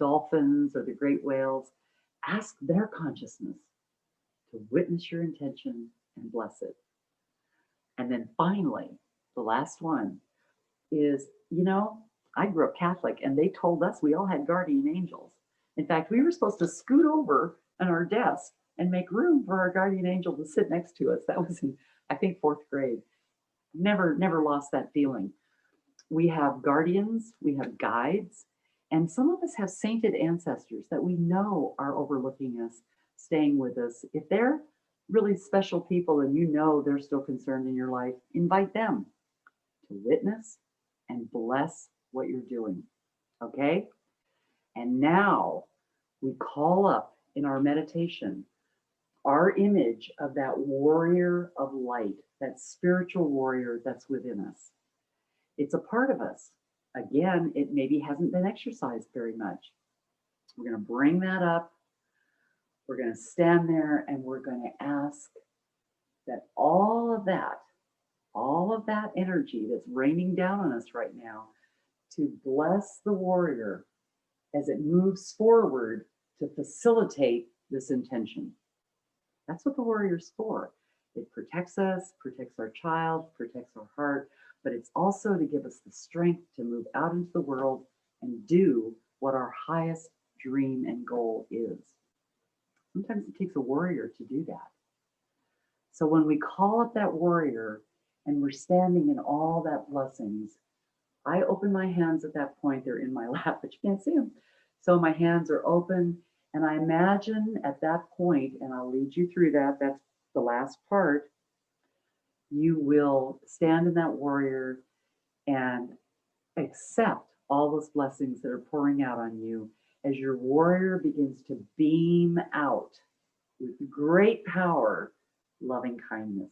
dolphins or the great whales, ask their consciousness to witness your intention and bless it. And then finally, the last one is, I grew up Catholic and they told us we all had guardian angels. In fact, we were supposed to scoot over on our desk and make room for our guardian angel to sit next to us. That was in, I think, 4th grade. Never lost that feeling. We have guardians, we have guides, and some of us have sainted ancestors that we know are overlooking us, staying with us. If they're really special people and they're still concerned in your life, invite them to witness and bless what you're doing. Okay? And now we call up in our meditation our image of that warrior of light, that spiritual warrior that's within us. It's a part of us. Again, it maybe hasn't been exercised very much. We're going to bring that up. We're going to stand there and we're going to ask that all of that energy that's raining down on us right now, to bless the warrior as it moves forward to facilitate this intention. That's what the warrior's for. It protects us, protects our child, protects our heart, but it's also to give us the strength to move out into the world and do what our highest dream and goal is. Sometimes it takes a warrior to do that. So when we call up that warrior and we're standing in all that blessings, I open my hands at that point. They're in my lap, but you can't see them. So my hands are open, and I imagine at that point, and I'll lead you through that, that's the last part, you will stand in that warrior and accept all those blessings that are pouring out on you as your warrior begins to beam out with great power, loving kindness.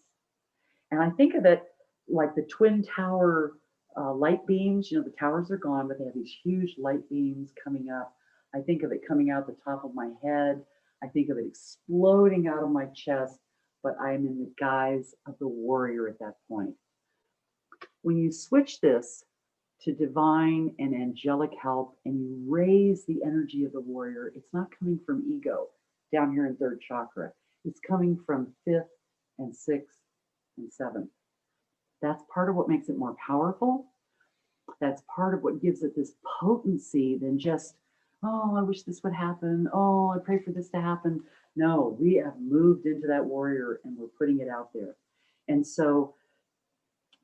And I think of it like the Twin Tower light beams. The towers are gone, but they have these huge light beams coming up. I think of it coming out the top of my head. I think of it exploding out of my chest, but I am in the guise of the warrior at that point. When you switch this to divine and angelic help and you raise the energy of the warrior, it's not coming from ego down here in 3rd chakra. It's coming from 5th and 6th and 7th. That's part of what makes it more powerful. That's part of what gives it this potency than just, oh, I wish this would happen. Oh, I pray for this to happen. No, we have moved into that warrior and we're putting it out there. And so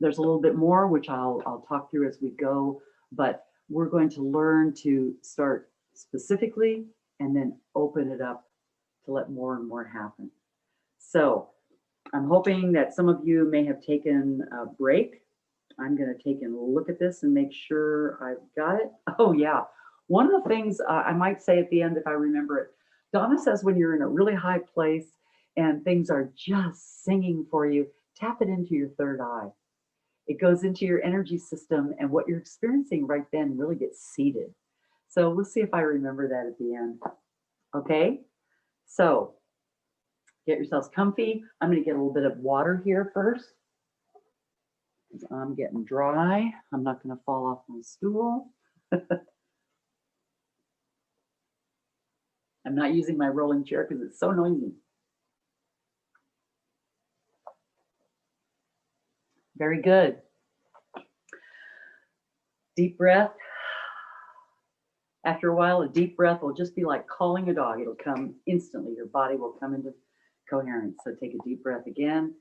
there's a little bit more, which I'll talk through as we go, but we're going to learn to start specifically and then open it up to let more and more happen. So I'm hoping that some of you may have taken a break. I'm going to take a look at this and make sure I've got it. Oh, yeah. One of the things I might say at the end, if I remember it, Donna says when you're in a really high place and things are just singing for you, tap it into your third eye. It goes into your energy system, and what you're experiencing right then really gets seated. So we'll see if I remember that at the end. Okay, so get yourselves comfy. I'm going to get a little bit of water here first. I'm getting dry. I'm not going to fall off my stool. I'm not using my rolling chair because it's so noisy. Very good. Deep breath. After a while, a deep breath will just be like calling a dog. It'll come instantly. Your body will come into coherence. So take a deep breath again.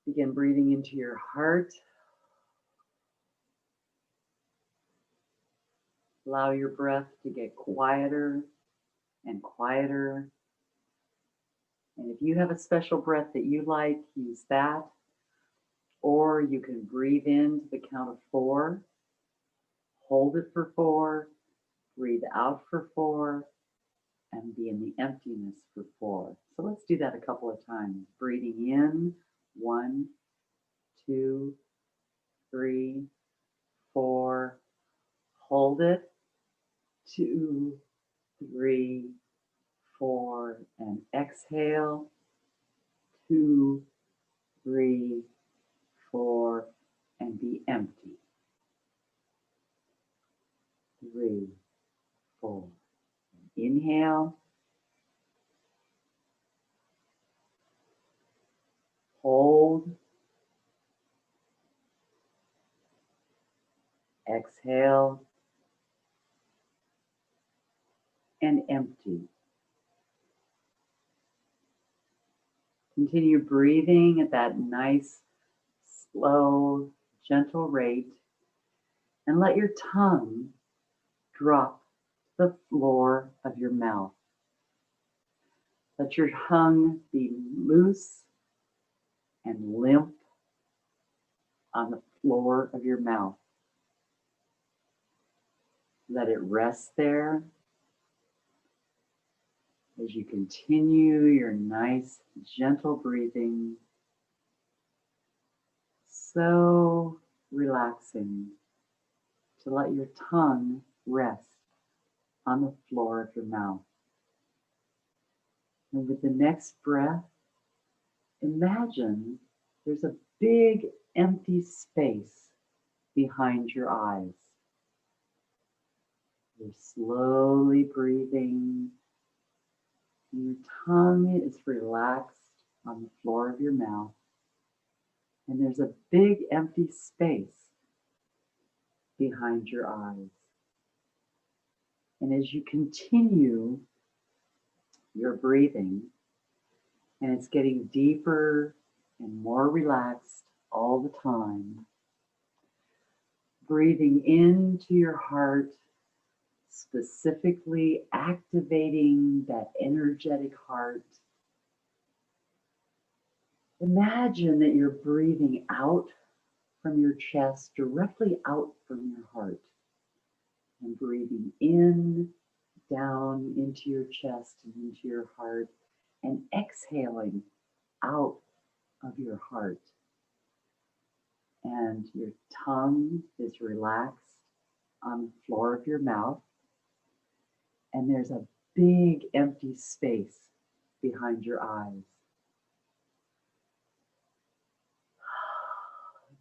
Begin breathing into your heart. Allow your breath to get quieter and quieter. And if you have a special breath that you like, use that. Or you can breathe in to the count of 4, hold it for 4, breathe out for 4, and be in the emptiness for 4. So let's do that a couple of times. Breathing in, 1, 2, 3, 4. Hold it, 2, 3, 4, and exhale, 2, 3, 4, and be empty. 3, 4. Inhale. Hold. Exhale. And empty. Continue breathing at that nice, slow, gentle rate, and let your tongue drop to the floor of your mouth. Let your tongue be loose and limp on the floor of your mouth. Let it rest there as you continue your nice, gentle breathing. So relaxing to let your tongue rest on the floor of your mouth. And with the next breath, imagine there's a big empty space behind your eyes. You're slowly breathing, and your tongue is relaxed on the floor of your mouth. And there's a big empty space behind your eyes. And as you continue your breathing, and it's getting deeper and more relaxed all the time, breathing into your heart, specifically activating that energetic heart. Imagine that you're breathing out from your chest, directly out from your heart, and breathing in, down into your chest and into your heart, and exhaling out of your heart. And your tongue is relaxed on the floor of your mouth, and there's a big empty space behind your eyes.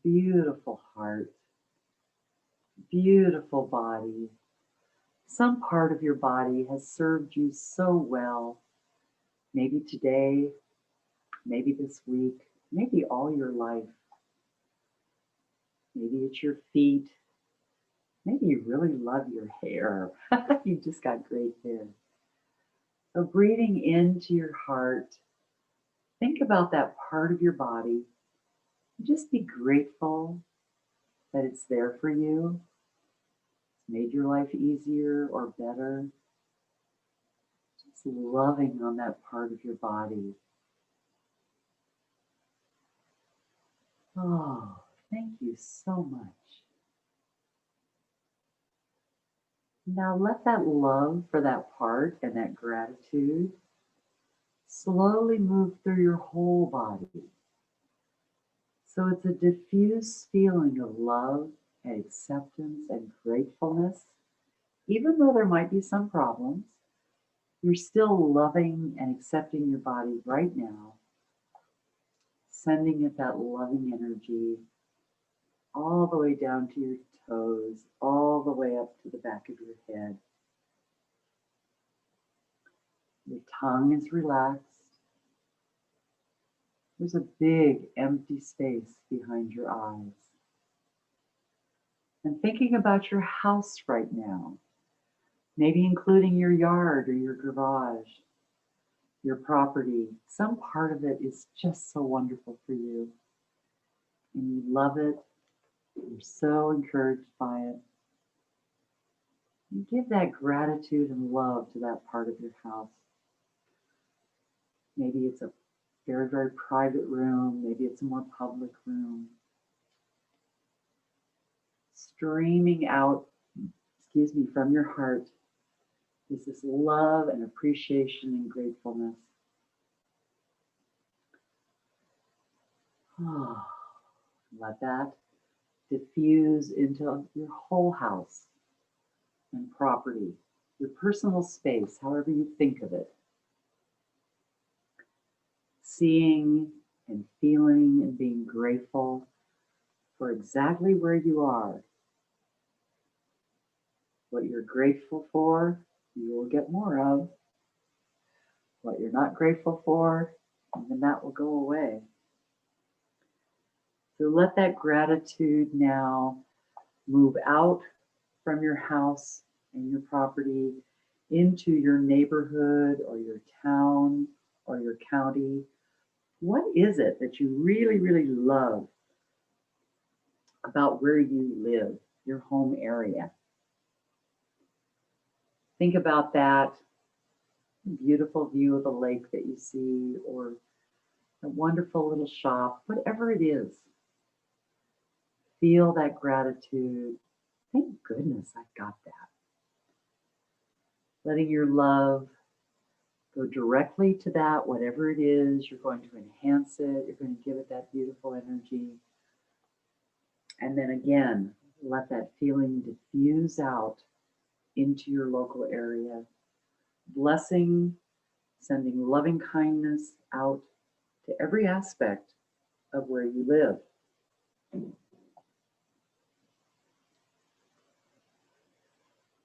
Beautiful heart, beautiful body. Some part of your body has served you so well. Maybe today, maybe this week, maybe all your life. Maybe it's your feet. Maybe you really love your hair. You just got great hair. So breathing into your heart, think about that part of your body. Just be grateful that it's there for you. It's made your life easier or better. loving on that part of your body. Oh, thank you so much. Now let that love for that part and that gratitude slowly move through your whole body. So it's a diffuse feeling of love and acceptance and gratefulness. Even though there might be some problems, you're still loving and accepting your body right now, sending it that loving energy all the way down to your toes, all the way up to the back of your head. Your tongue is relaxed. There's a big empty space behind your eyes. And thinking about your house right now, maybe including your yard or your garage, your property, some part of it is just so wonderful for you. And you love it. You're so encouraged by it. And give that gratitude and love to that part of your house. Maybe it's a very, very private room. Maybe it's a more public room. Streaming out, from your heart is this love and appreciation and gratefulness. Oh, let that diffuse into your whole house and property, your personal space, however you think of it. Seeing and feeling and being grateful for exactly where you are. What you're grateful for, you will get more of. What you're not grateful for, even that will go away. So let that gratitude now move out from your house and your property into your neighborhood or your town or your county. What is it that you really, really love about where you live, your home area? Think about that beautiful view of the lake that you see, or a wonderful little shop, whatever it is. Feel that gratitude. Thank goodness I've got that. Letting your love go directly to that, whatever it is. You're going to enhance it. You're going to give it that beautiful energy. And then again, let that feeling diffuse out into your local area. Blessing, sending loving kindness out to every aspect of where you live.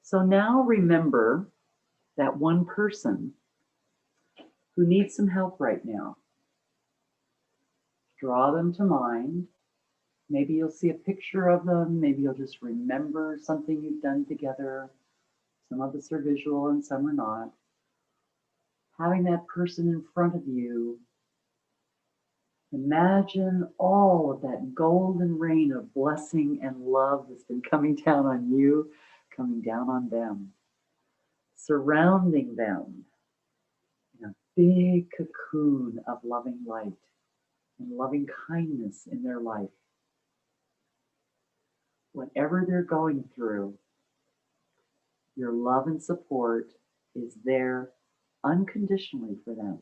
So now remember that one person who needs some help right now. Draw them to mind. Maybe you'll see a picture of them. Maybe you'll just remember something you've done together. Some of us are visual and some are not. Having that person in front of you, imagine all of that golden rain of blessing and love that's been coming down on you, coming down on them, surrounding them in a big cocoon of loving light and loving kindness in their life. Whatever they're going through, your love and support is there unconditionally for them.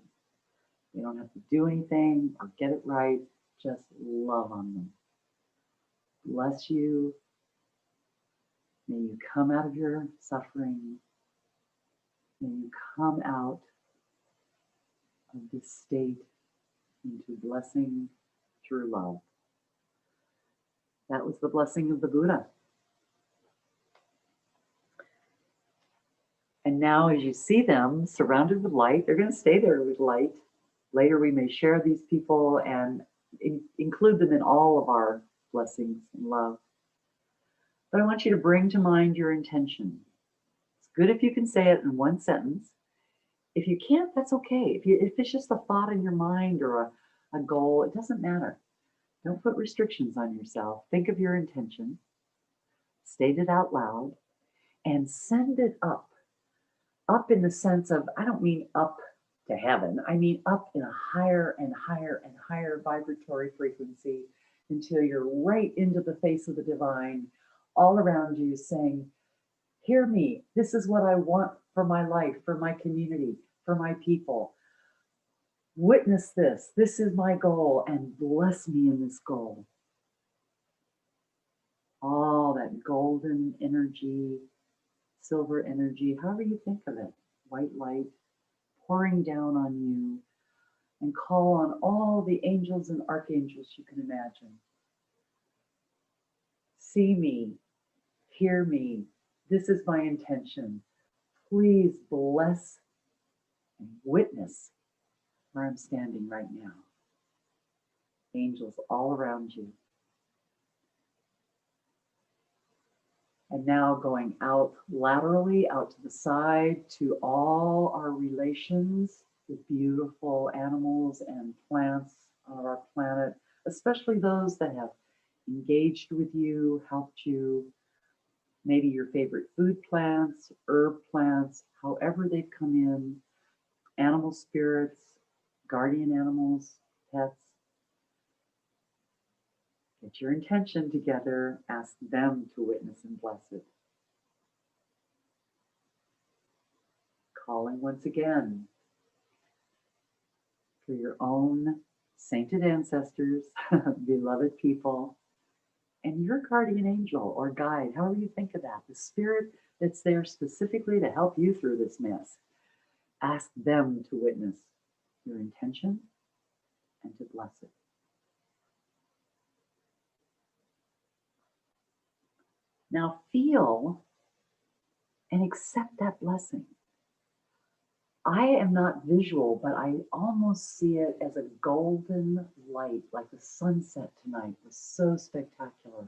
You don't have to do anything or get it right, just love on them. Bless you. May you come out of your suffering. May you come out of this state into blessing through love. That was the blessing of the Buddha. And now as you see them surrounded with light, they're going to stay there with light. Later we may share these people and include them in all of our blessings and love. But I want you to bring to mind your intention. It's good if you can say it in one sentence. If you can't, that's okay. If it's just a thought in your mind or a goal, it doesn't matter. Don't put restrictions on yourself. Think of your intention, state it out loud, and send it up Up in the sense of, I don't mean up to heaven, I mean up in a higher and higher and higher vibratory frequency until you're right into the face of the divine, all around you saying, hear me, this is what I want for my life, for my community, for my people. Witness this. This is my goal, and bless me in this goal. All that golden energy, silver energy, however you think of it, white light pouring down on you, and call on all the angels and archangels you can imagine. See me, hear me. This is my intention. Please bless and witness where I'm standing right now. Angels all around you. And now going out laterally, out to the side, to all our relations with beautiful animals and plants on our planet, especially those that have engaged with you, helped you, maybe your favorite food plants, herb plants, however they've come in, animal spirits, guardian animals, pets. Get your intention together, ask them to witness and bless it. Calling once again for your own sainted ancestors, beloved people, and your guardian angel or guide, however you think of that, the spirit that's there specifically to help you through this mess. Ask them to witness your intention and to bless it. Now feel and accept that blessing. I am not visual, but I almost see it as a golden light, like the sunset tonight was so spectacular.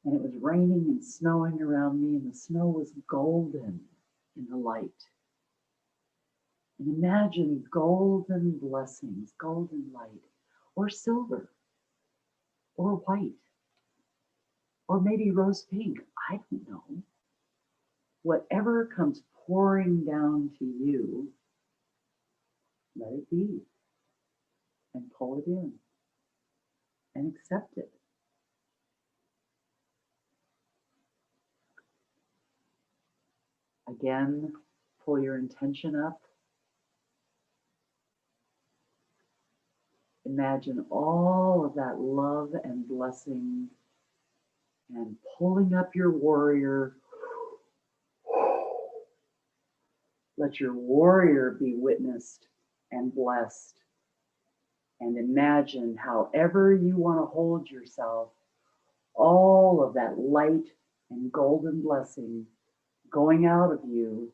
And it was raining and snowing around me, and the snow was golden in the light. And imagine golden blessings, golden light, or silver, or white, or maybe rose pink. I don't know. Whatever comes pouring down to you, let it be, and pull it in, and accept it. Again, pull your intention up. Imagine all of that love and blessing, and pulling up your warrior. Let your warrior be witnessed and blessed. And imagine, however you want to hold yourself, all of that light and golden blessing going out of you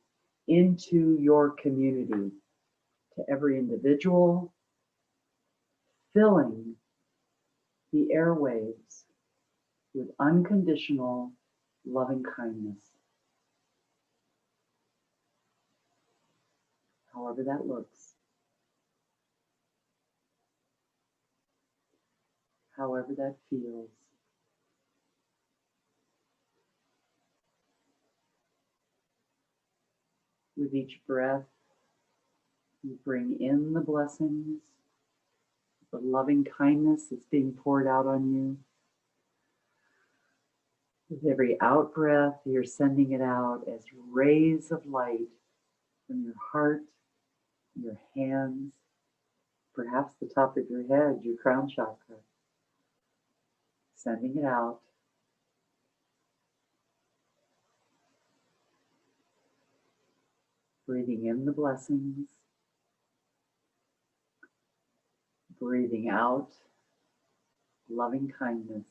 into your community, to every individual, filling the airwaves with unconditional loving kindness. However that looks, however that feels. With each breath, you bring in the blessings, the loving kindness that's being poured out on you. With every out breath, you're sending it out as rays of light from your heart, your hands, perhaps the top of your head, your crown chakra. Sending it out. Breathing in the blessings. Breathing out loving kindness.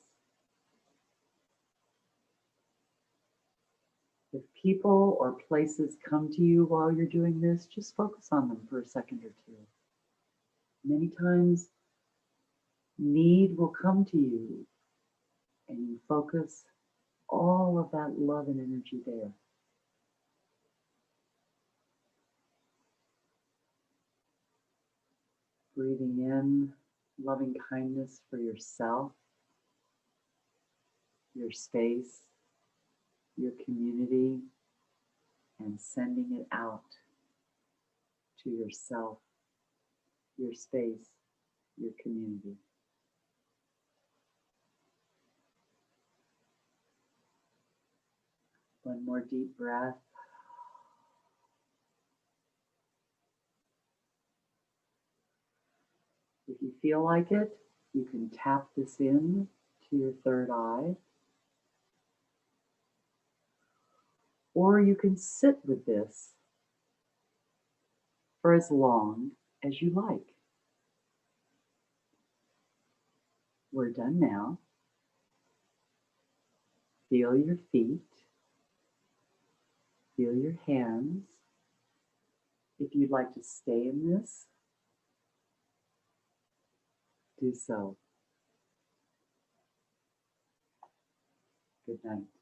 If people or places come to you while you're doing this, just focus on them for a second or two. Many times, need will come to you, and you focus all of that love and energy there. Breathing in loving kindness for yourself, your space, your community, and sending it out to yourself, your space, your community. One more deep breath. If you feel like it, you can tap this in to your third eye. Or you can sit with this for as long as you like. We're done now. Feel your feet. Feel your hands. If you'd like to stay in this, do so. Good night.